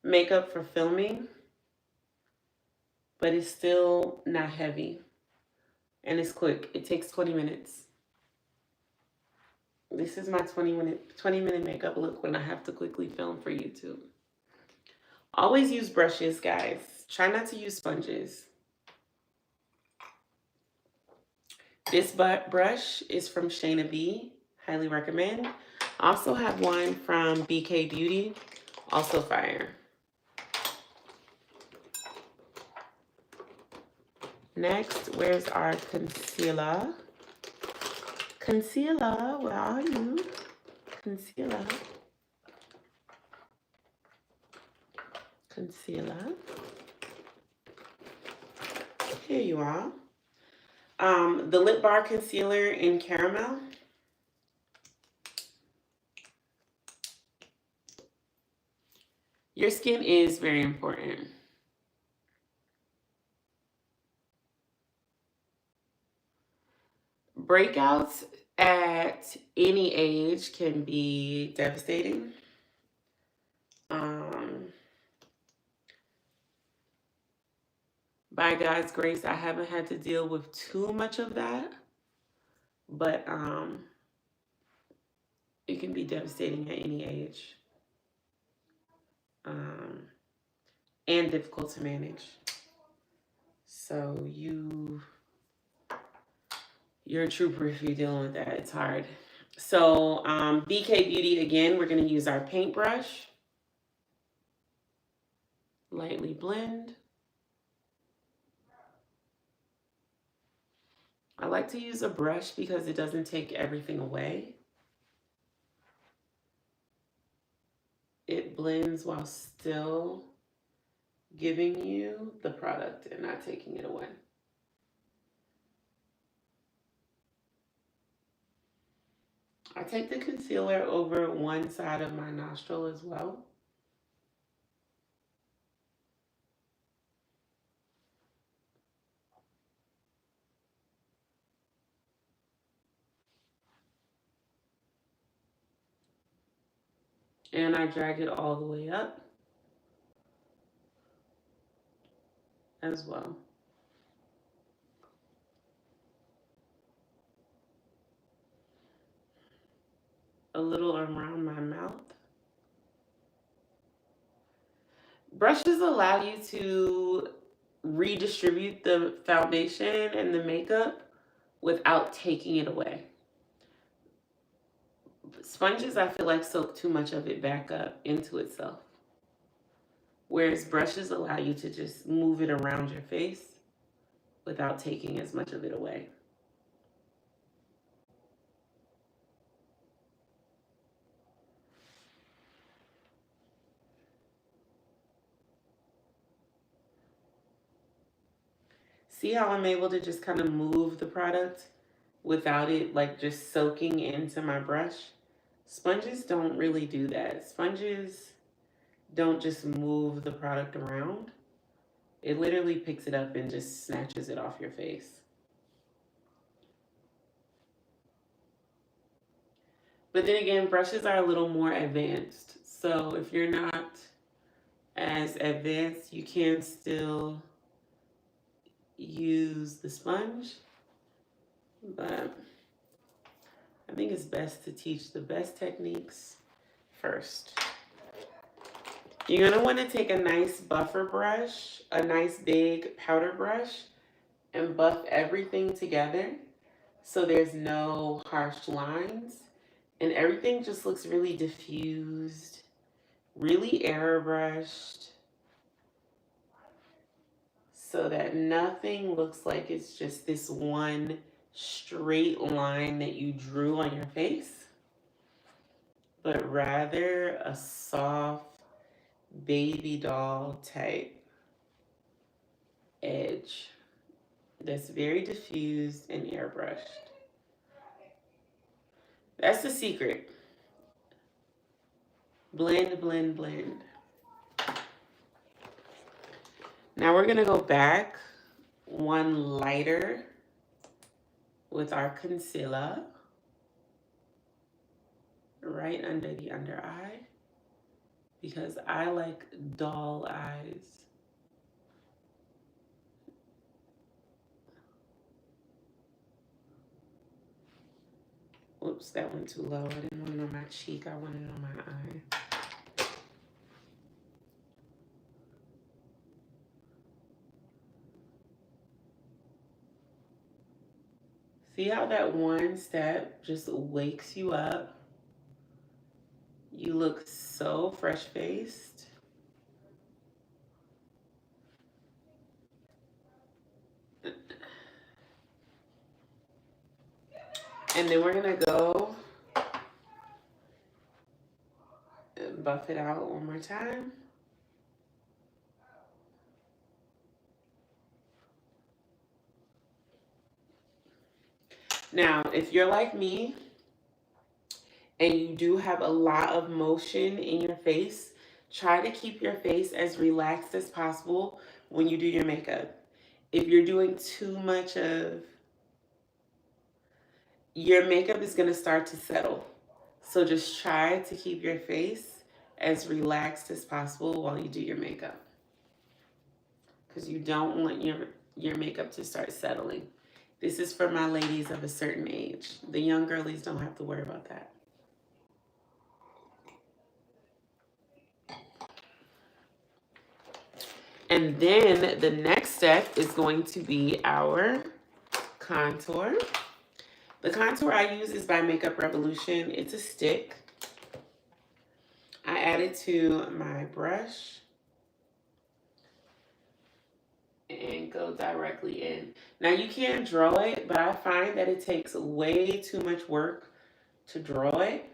makeup for filming, but it's still not heavy. And it's quick. It takes 20 minutes. This is my 20-minute makeup look when I have to quickly film for YouTube. Always use brushes, guys. Try not to use sponges. This brush is from Shayna B. Highly recommend. I also have one from BK Beauty. Also fire. Next, where's our concealer? Concealer, where are you? Concealer. Concealer. Here you are. The Lip Bar Concealer in Caramel. Your skin is very important. Breakouts at any age can be devastating. By God's grace, I haven't had to deal with too much of that, but it can be devastating at any age, and difficult to manage. So you're a trooper if you're dealing with that. It's hard. So BK Beauty, again, we're going to use our paintbrush. Lightly blend. I like to use a brush because it doesn't take everything away. It blends while still giving you the product and not taking it away. I take the concealer over one side of my nostril as well. And I drag it all the way up as well. A little around my mouth. Brushes allow you to redistribute the foundation and the makeup without taking it away. Sponges, I feel like, soak too much of it back up into itself. Whereas brushes allow you to just move it around your face without taking as much of it away. See how I'm able to just kind of move the product without it like just soaking into my brush? Sponges don't really do that. Sponges don't just move the product around. It literally picks it up and just snatches it off your face. But then again, brushes are a little more advanced. So if you're not as advanced, you can still use the sponge. But I think it's best to teach the best techniques first. You're going to want to take a nice buffer brush, a nice big powder brush, and buff everything together so there's no harsh lines. And everything just looks really diffused, really airbrushed, so that nothing looks like it's just this one straight line that you drew on your face, but rather a soft baby doll type edge that's very diffused and airbrushed. That's the secret. Blend, blend, blend. Now we're gonna go back one lighter with our concealer right under the under eye because I like doll eyes. Whoops, that went too low. I didn't want it on my cheek. I wanted it on my eye. See how that one step just wakes you up? You look so fresh-faced. And then we're gonna go and buff it out one more time. Now, if you're like me and you do have a lot of motion in your face, try to keep your face as relaxed as possible when you do your makeup. If you're doing too much of, your makeup is going to start to settle. So just try to keep your face as relaxed as possible while you do your makeup, because you don't want your makeup to start settling. This is for my ladies of a certain age. The young girlies don't have to worry about that. And then the next step is going to be our contour. The contour I use is by Makeup Revolution. It's a stick. I add it to my brush and go directly in. Now you can draw it, but I find that it takes way too much work to draw it,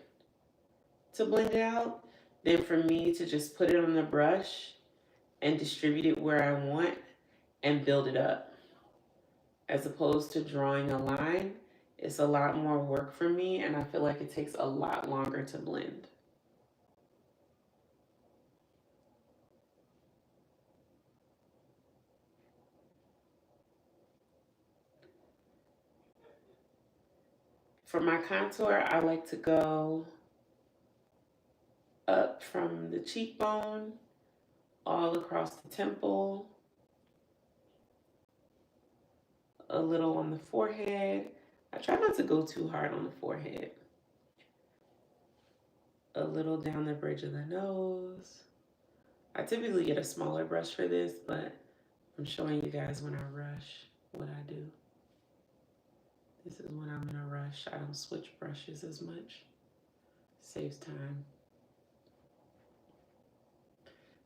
to blend it out, than for me to just put it on the brush and distribute it where I want and build it up. As opposed to drawing a line, it's a lot more work for me, and I feel like it takes a lot longer to blend. For my contour, I like to go up from the cheekbone, all across the temple, a little on the forehead. I try not to go too hard on the forehead. A little down the bridge of the nose. I typically get a smaller brush for this, but I'm showing you guys when I rush what I do. This is when I'm in a rush. I don't switch brushes as much. Saves time.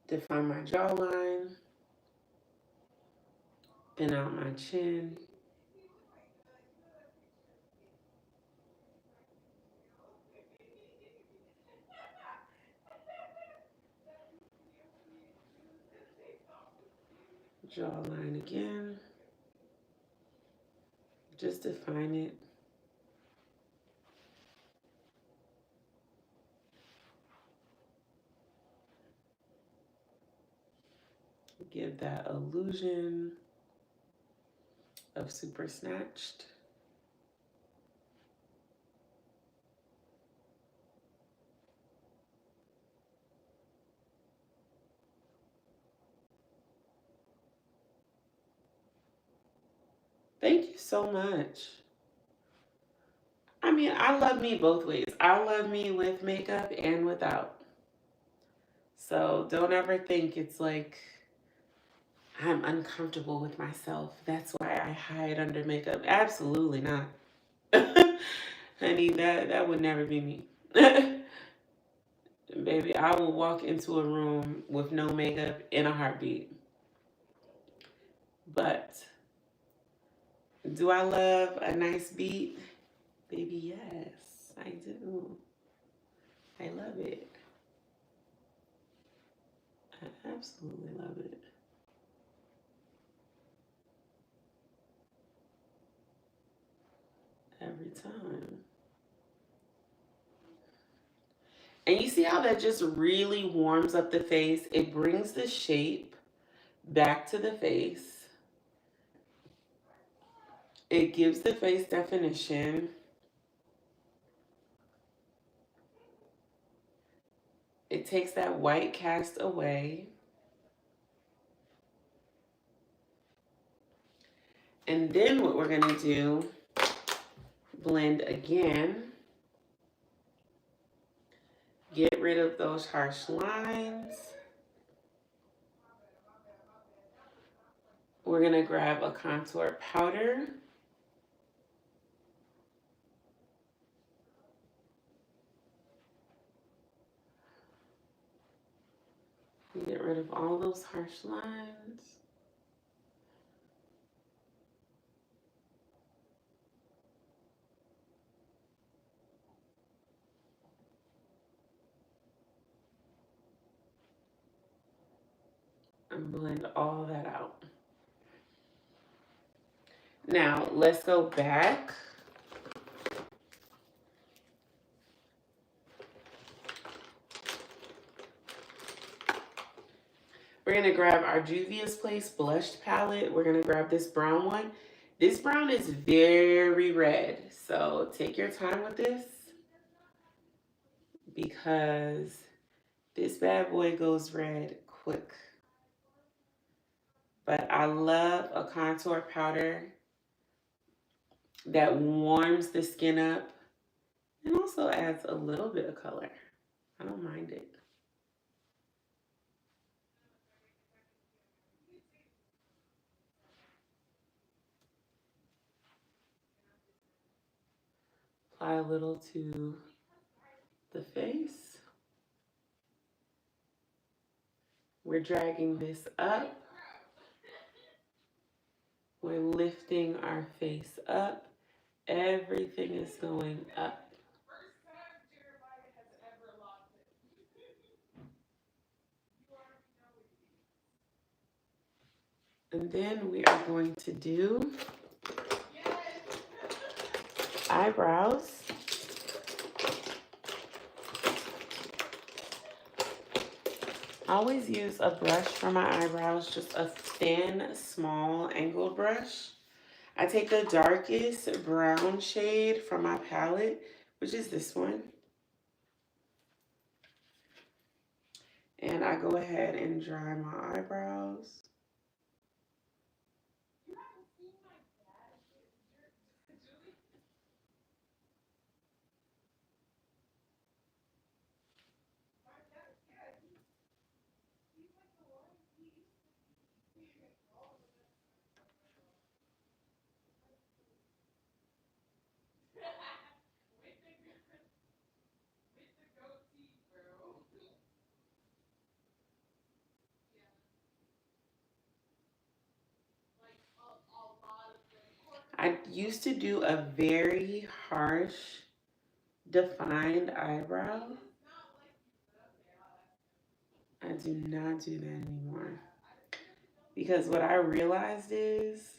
Define my jawline. Thin out my chin. Jawline again. Just define it. Give that illusion of super snatched. Thank you so much. I mean, I love me both ways. I love me with makeup and without. So don't ever think it's like I'm uncomfortable with myself. That's why I hide under makeup. Absolutely not. Honey, that would never be me. Baby, I will walk into a room with no makeup in a heartbeat. But do I love a nice beat? Baby, yes, I do. I love it. I absolutely love it. Every time. And you see how that just really warms up the face? It brings the shape back to the face. It gives the face definition. It takes that white cast away. And then what we're gonna do, blend again. Get rid of those harsh lines. We're gonna grab a contour powder. Get rid of all those harsh lines. and blend all that out. Now, let's go back. We're going to grab our Juvia's Place blush palette. We're going to grab this brown one. This brown is very red, so take your time with this because this bad boy goes red quick. But I love a contour powder that warms the skin up and also adds a little bit of color. I don't mind it. Apply a little to the face. We're dragging this up. We're lifting our face up. Everything is going up. And then we are going to do eyebrows. I always use a brush for my eyebrows, just a thin, small, angled brush. I take the darkest brown shade from my palette, which is this one. And I go ahead and dry my eyebrows. I used to do a very harsh, defined eyebrow. I do not do that anymore. Because what I realized is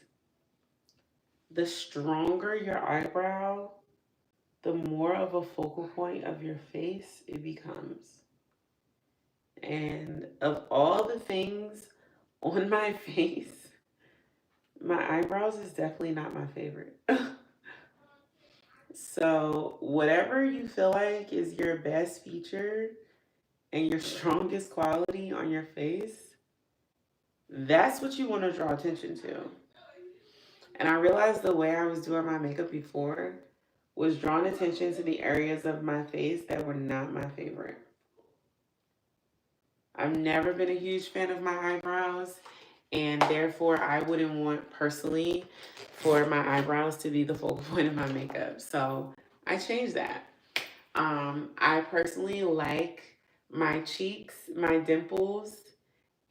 the stronger your eyebrow, the more of a focal point of your face it becomes. And of all the things on my face, my eyebrows is definitely not my favorite. So whatever you feel like is your best feature and your strongest quality on your face, that's what you want to draw attention to. And I realized the way I was doing my makeup before was drawing attention to the areas of my face that were not my favorite. I've never been a huge fan of my eyebrows, and therefore I wouldn't want personally for my eyebrows to be the focal point of my makeup. So I changed that. I personally like my cheeks, my dimples,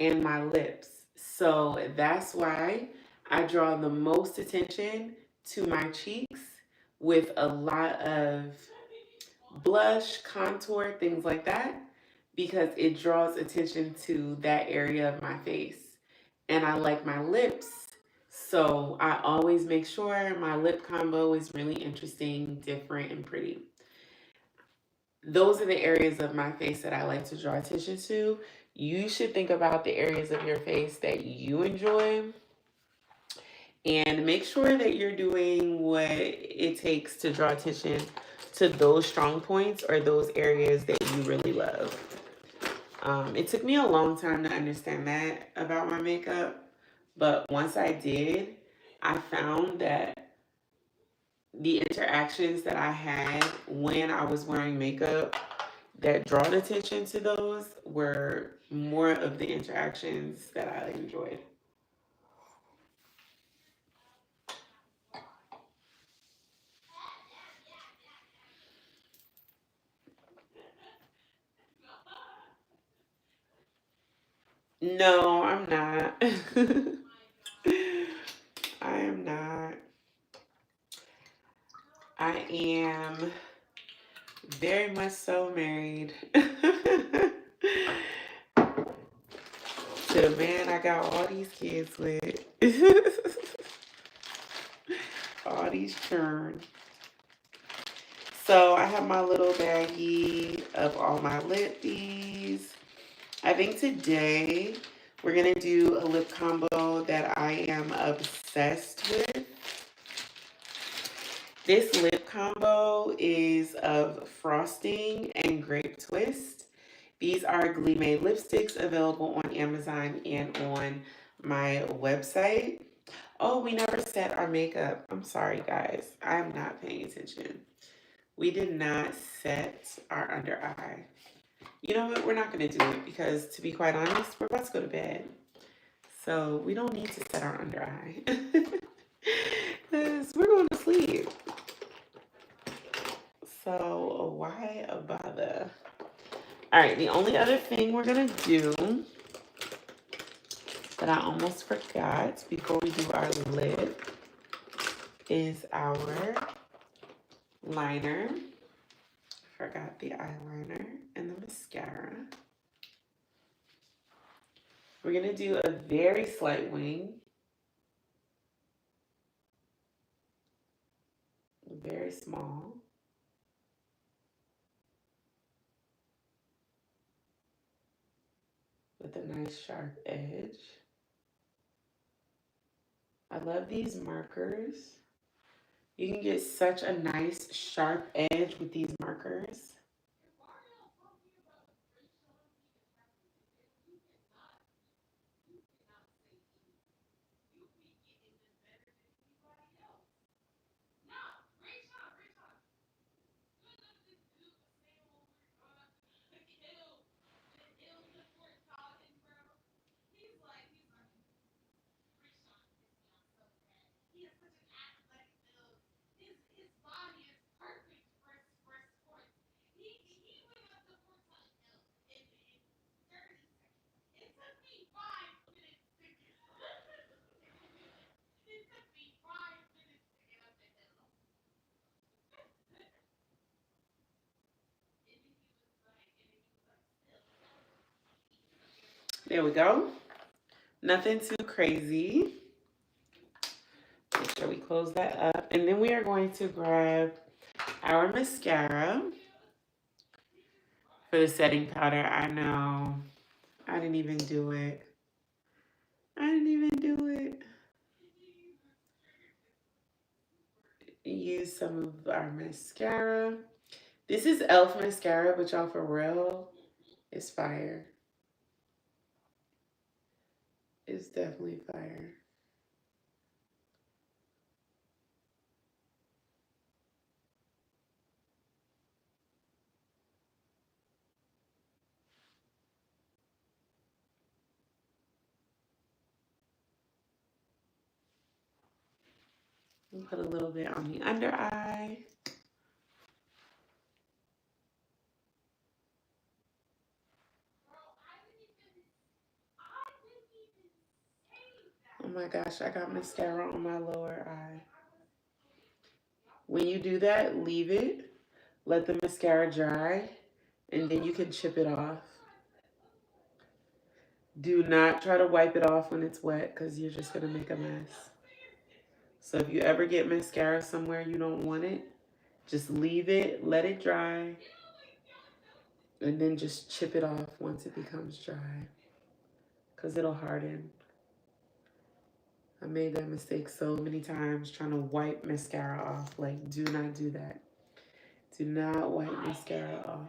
and my lips. So that's why I draw the most attention to my cheeks with a lot of blush, contour, things like that, because it draws attention to that area of my face. And I like my lips, so I always make sure my lip combo is really interesting, different, and pretty. Those are the areas of my face that I like to draw attention to. You should think about the areas of your face that you enjoy and make sure that you're doing what it takes to draw attention to those strong points or those areas that you really love. It took me a long time to understand that about my makeup, but once I did, I found that the interactions that I had when I was wearing makeup that drawed attention to those were more of the interactions that I enjoyed. No, I'm not. I am not. I am very much so married to to the man I got all these kids with. All these churn. So I have my little baggie of all my lippies. I think today we're going to do a lip combo that I am obsessed with. This lip combo is of frosting and grape twist. These are GLEEmade lipsticks available on Amazon and on my website. Oh, we never set our makeup. I'm sorry, guys. I'm not paying attention. We did not set our under eye. You know what? We're not going to do it because, to be quite honest, we're about to go to bed. So we don't need to set our under eye. Because we're going to sleep. So why bother? All right, the only other thing we're going to do that I almost forgot before we do our lip is our liner. Forgot the eyeliner and the mascara. We're going to do a very slight wing. Very small. With a nice sharp edge. I love these markers. You can get such a nice sharp edge with these markers. There we go. Nothing too crazy. Make sure we close that up. And then we are going to grab our mascara for the setting powder. I know. I didn't even do it. Use some of our mascara. This is e.l.f. mascara, but y'all, for real, it's fire. It's definitely fire. Put a little bit on the under eye. Oh my gosh, I got mascara on my lower eye. When you do that, leave it. Let the mascara dry, and then you can chip it off. Do not try to wipe it off when it's wet because you're just going to make a mess. So if you ever get mascara somewhere you don't want it, just leave it, let it dry, and then just chip it off once it becomes dry because it'll harden. I made that mistake so many times trying to wipe mascara off. Like, do not do that. Do not wipe mascara off.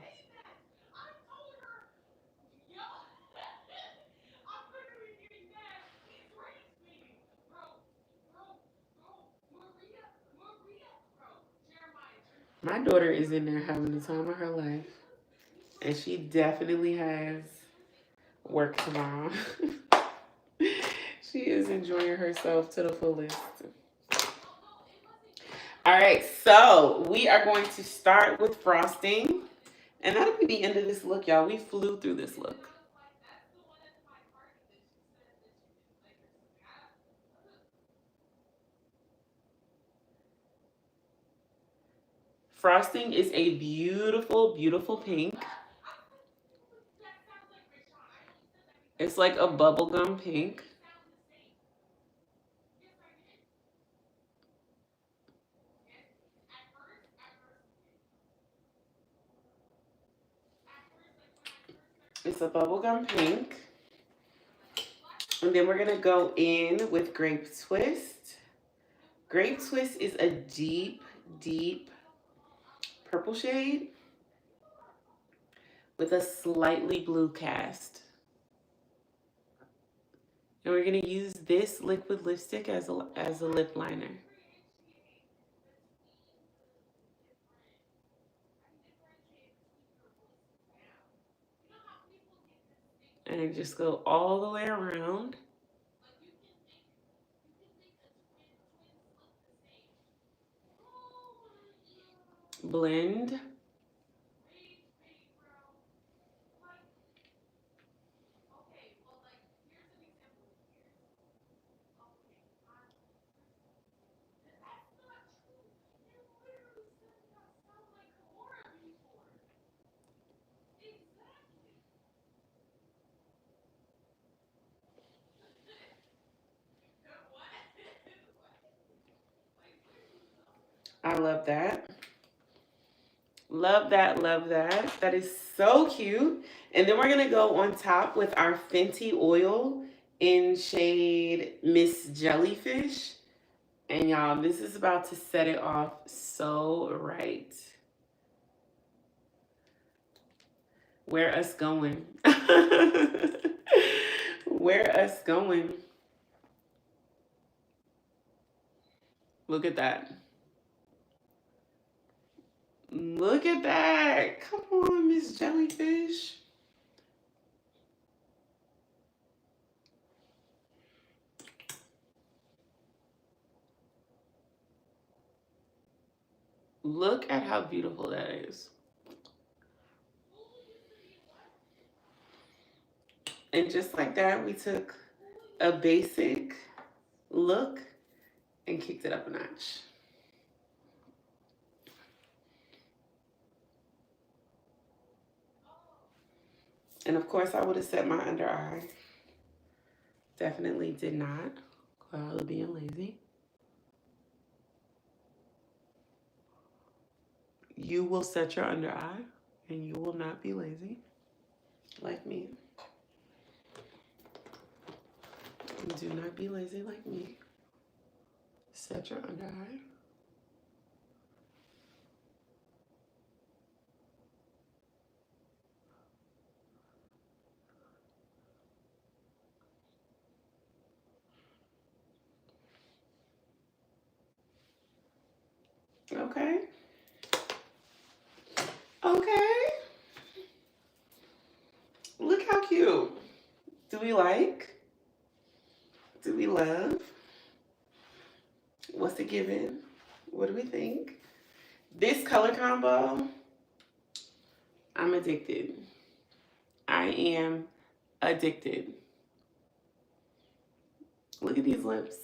My daughter is in there having the time of her life. And she definitely has work tomorrow. She is enjoying herself to the fullest. All right, so we are going to start with frosting. And that'll be the end of this look, y'all. We flew through this look. Frosting is a beautiful, beautiful pink. It's like a bubblegum pink. It's a bubblegum pink. And then we're going to go in with Grape Twist. Grape Twist is a deep, deep purple shade with a slightly blue cast. And we're going to use this liquid lipstick as a lip liner. And just go all the way around. Blend. I love that. Love that, love that. That is so cute. And then we're going to go on top with our Fenty oil in shade Miss Jellyfish. And y'all, this is about to set it off so right. Where us going? Where us going? Look at that. Look at that. Come on, Miss Jellyfish. Look at how beautiful that is. And just like that, we took a basic look and kicked it up a notch. And of course, I would have set my under eye. Definitely did not, while I was being lazy. You will set your under eye, and you will not be lazy, like me. Do not be lazy like me. Set your under eye. Okay. Okay. Look how cute. Do we like? Do we love? What's it giving? What do we think? This color combo, I'm addicted. I am addicted. Look at these lips.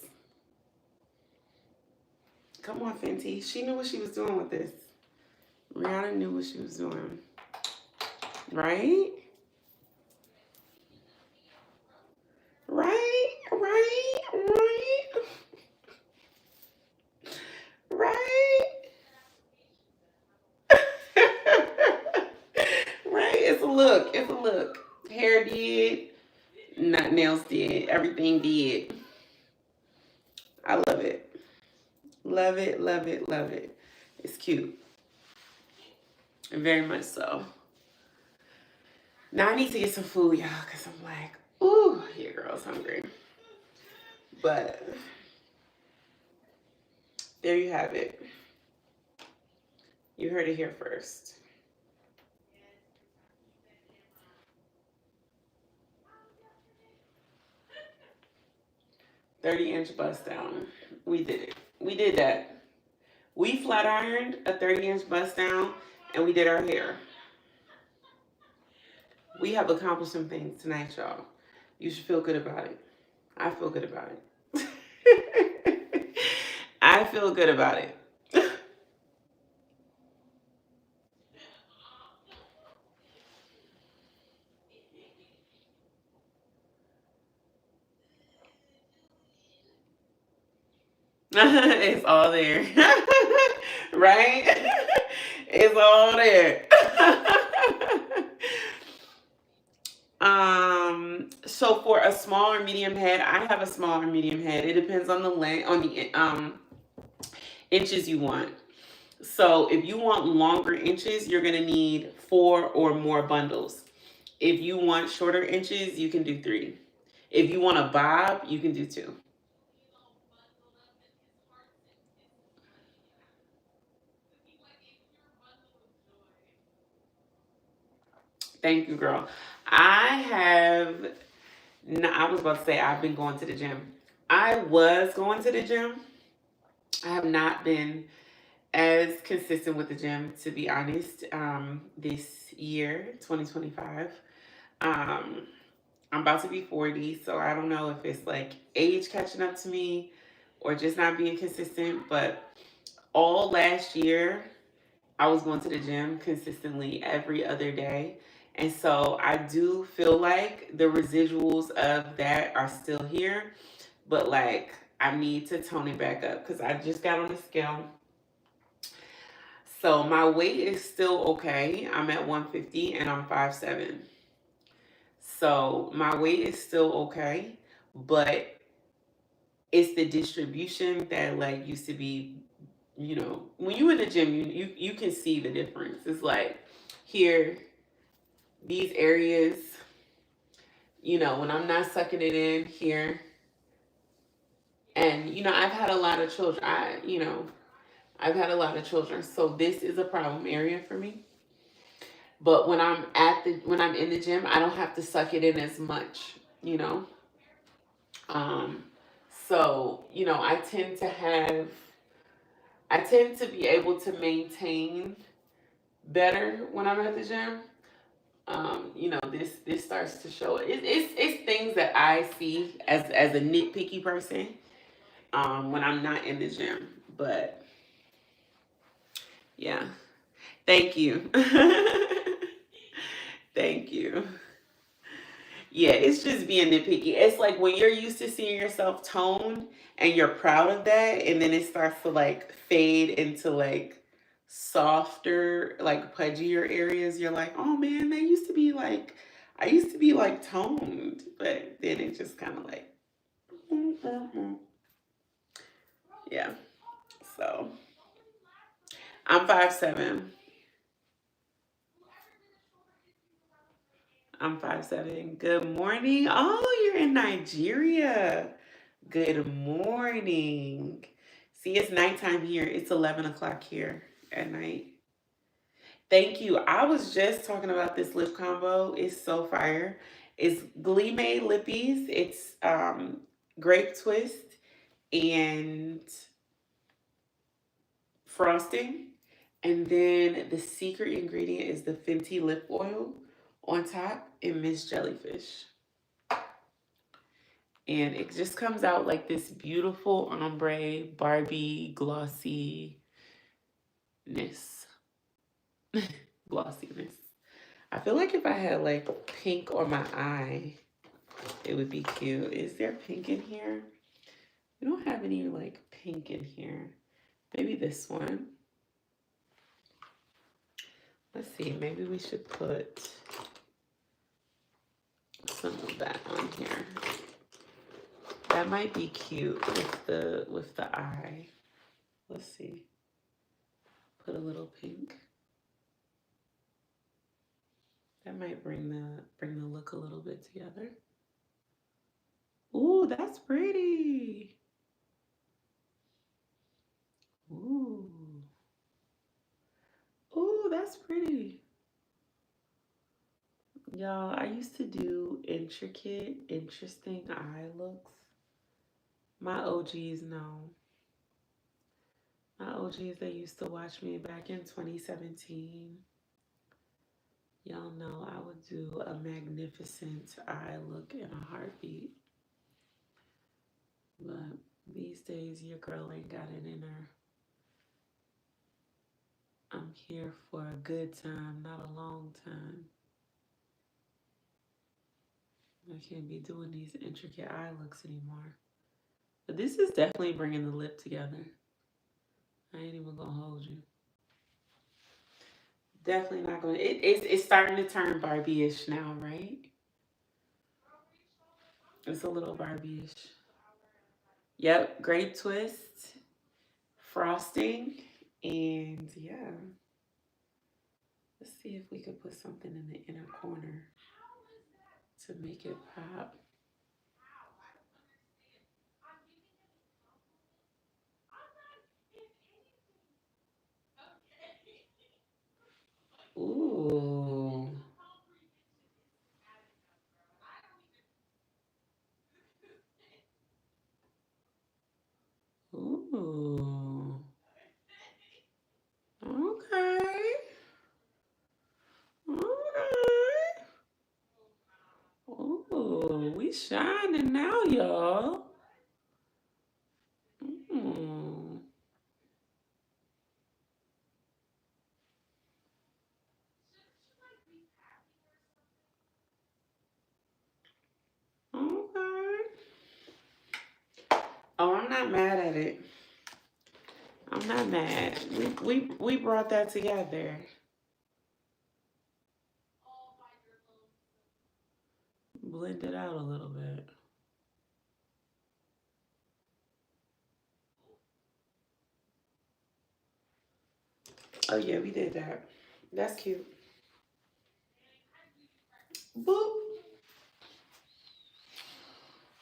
Come on, Fenty. She knew what she was doing with this. Rihanna knew what she was doing. Right? Right? Right? Right? Right? Right? It's a look. It's a look. Hair did. Not nails did. Everything did. I love it. Love it, love it, love it. It's cute. Very much so. Now I need to get some food, y'all, because I'm like, ooh, your girl's hungry. But there you have it. You heard it here first. "30-inch bust down." We did it. We did that. We flat ironed a 30-inch bust down and we did our hair. We have accomplished some things tonight, y'all. You should feel good about it. I feel good about it. I feel good about it. It's all there. Right? It's all there. So for a small or medium head, I have a small or medium head. It depends on the length, on the inches you want. So if you want longer inches, you're gonna need 4 or more bundles. If you want shorter inches, you can do 3. If you want a bob, you can do 2. Thank you, girl. I have, no, I was about to say I've been going to the gym. I was going to the gym. I have not been as consistent with the gym, to be honest, this year, 2025. Um, I'm about to be 40, so I don't know if it's like age catching up to me or just not being consistent. But all last year, I was going to the gym consistently every other day. And so I do feel like the residuals of that are still here, but like I need to tone it back up because I just got on the scale. So my weight is still okay. I'm at 150 and I'm 5'7". So my weight is still okay, but it's the distribution that like used to be, when you in the gym, you can see the difference. It's like here, these areas, when I'm not sucking it in here, and I've had a lot of children. I've had a lot of children, so this is a problem area for me. But when I'm in the gym, I don't have to suck it in as much, you know. Um, so I tend to be able to maintain better when I'm at the gym. This starts to show it. It's things that I see as a nitpicky person when I'm not in the gym. But yeah, thank you, thank you. Yeah, it's just being nitpicky. It's like when you're used to seeing yourself toned and you're proud of that, and then it starts to like fade into like softer, like pudgier areas. You're like, oh man, I used to be like toned, but then it just kind of like, yeah. So I'm 5'7". I'm 5'7". Good morning. Oh, you're in Nigeria. Good morning. See, it's nighttime here. It's 11 o'clock here at night. Thank you. I was just talking about this lip combo. It's so fire. It's GLEEmade lippies. It's grape twist and frosting. And then the secret ingredient is the Fenty lip oil on top and Miss Jellyfish. And it just comes out like this beautiful ombre Barbie glossiness. Glossiness. I feel like if I had like pink on my eye, it would be cute. Is there pink in here? We don't have any like pink in here. Maybe this one. Let's see. Maybe we should put some of that on here. That might be cute with the eye. Let's see. Put a little pink. That might bring the look a little bit together. Ooh, that's pretty. Ooh. Ooh, that's pretty. Y'all, I used to do intricate, interesting eye looks. My OGs know. My OGs, they used to watch me back in 2017. Y'all know I would do a magnificent eye look in a heartbeat. But these days, your girl ain't got it in her. I'm here for a good time, not a long time. I can't be doing these intricate eye looks anymore. The But this is definitely bringing the lip together. I ain't even gonna hold you. Definitely not gonna. It's starting to turn Barbie-ish now, right? It's a little Barbie-ish. Yep, grape twist, frosting, and yeah. Let's see if we could put something in the inner corner to make it pop. Ooh. Ooh. Okay. Okay. Ooh, we shining now, y'all. Mm. Okay. Oh, I'm not mad at it. I'm not mad. We brought that together. Blend it out a little bit. Oh yeah, we did that. That's cute. Boop.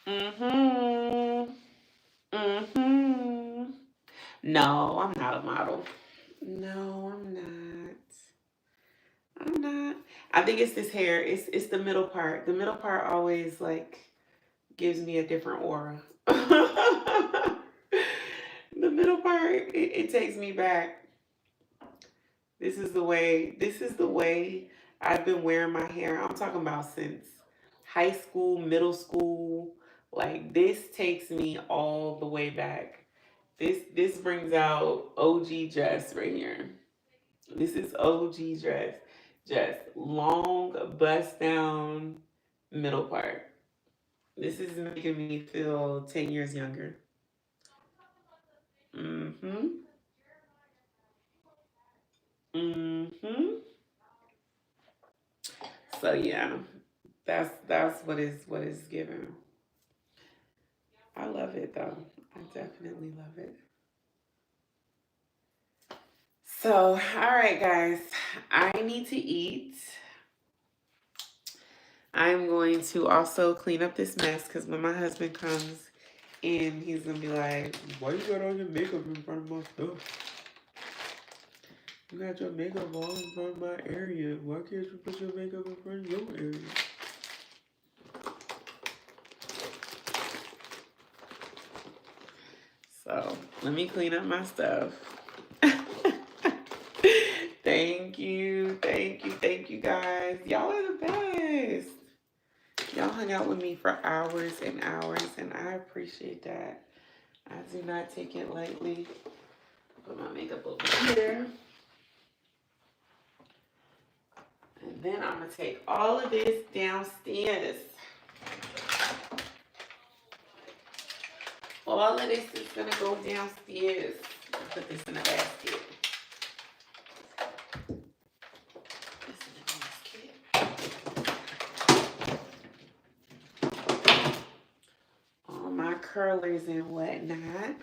Mm-hmm. Mm-hmm. No, I'm not a model. No, I'm not. I'm not. I think it's this hair. It's the middle part. The middle part always like gives me a different aura. The middle part, it takes me back. This is the way I've been wearing my hair. I'm talking about since high school, middle school. Like this takes me all the way back. This brings out OG Jess right here. This is OG Jess. Jess, long bust down middle part. This is making me feel 10 years younger. Mm-hmm. Mm-hmm. So yeah, that's what is given. I love it though. I definitely love it. So, all right, guys, I need to eat. I'm going to also clean up this mess because when my husband comes in, he's gonna be like, "Why you got all your makeup in front of my stuff? You got your makeup all in front of my area. Why can't you put your makeup in front of your area?" So let me clean up my stuff. Thank you guys. Y'all are the best. Y'all hung out with me for hours and hours, and I appreciate that. I do not take it lightly. Put my makeup over here. And then I'm going to take all of this downstairs. All of this is going to go downstairs. I'll put this in a basket. All my curlers and whatnot.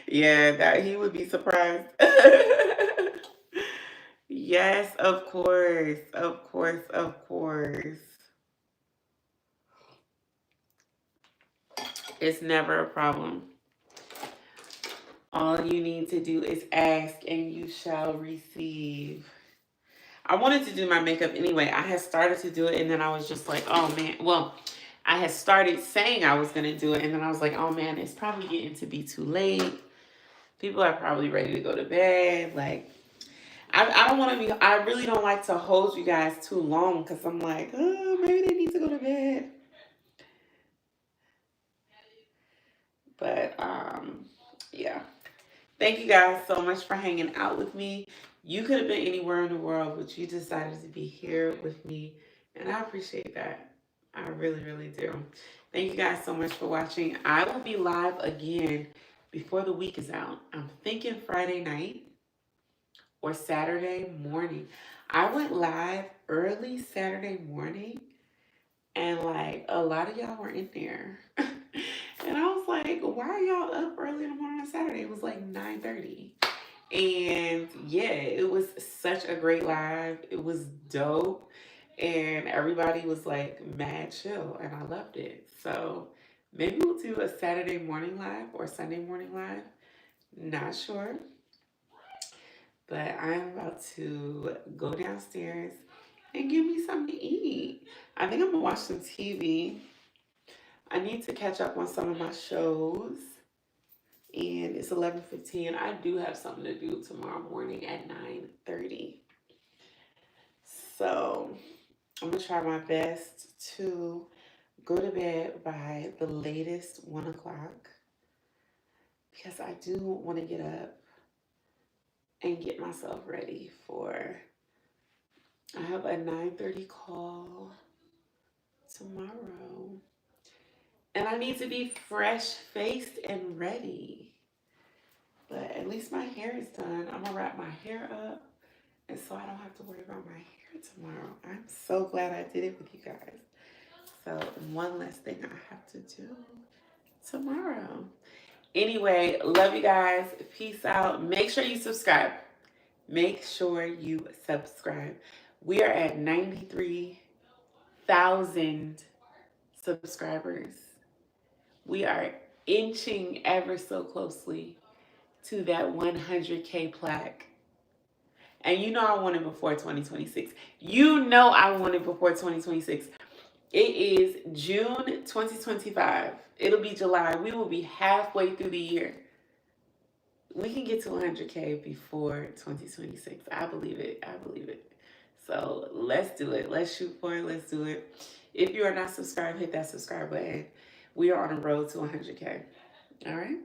Yeah, that he would be surprised. Yes, of course. Of course. Of course. It's never a problem. All you need to do is ask and you shall receive. I wanted to do my makeup anyway. I had started to do it and then I was just like, oh man. Well, I had started saying I was going to do it and then I was like, oh man, it's probably getting to be too late. People are probably ready to go to bed. Like, I don't want to be, I really don't like to hold you guys too long because I'm like, oh, maybe they need to go to bed. But, yeah. Thank you guys so much for hanging out with me. You could have been anywhere in the world, but you decided to be here with me And I appreciate that. I really, really do. Thank you guys so much for watching. I will be live again before the week is out. I'm thinking Friday night or Saturday morning. I went live early Saturday morning, and like a lot of y'all were in there. And I was like, why are y'all up early in the morning on Saturday? It was like 9:30. And yeah, it was such a great live. It was dope. And everybody was like mad chill, and I loved it. So maybe we'll do a Saturday morning live or Sunday morning live. Not sure. But I'm about to go downstairs and give me something to eat. I think I'm gonna watch some TV. I need to catch up on some of my shows. And it's 11:15. I do have something to do tomorrow morning at 9:30. So I'm gonna try my best to go to bed by the latest 1 o'clock, because I do want to get up and get myself ready for. I have a 9:30 call tomorrow, and I need to be fresh faced and ready. But at least my hair is done. I'm gonna wrap my hair up, and so I don't have to worry about my hair tomorrow. I'm so glad I did it with you guys. So one less thing I have to do tomorrow. Anyway, love you guys. Peace out. Make sure you subscribe. Make sure you subscribe. We are at 93,000 subscribers. We are inching ever so closely to that 100K plaque. And you know I want it before 2026. You know I want it before 2026. It is June 2025. It'll be July. We will be halfway through the year. We can get to 100K before 2026. I believe it. I believe it. So let's do it. Let's shoot for it. Let's do it. If you are not subscribed, hit that subscribe button. We are on a road to 100K. All right?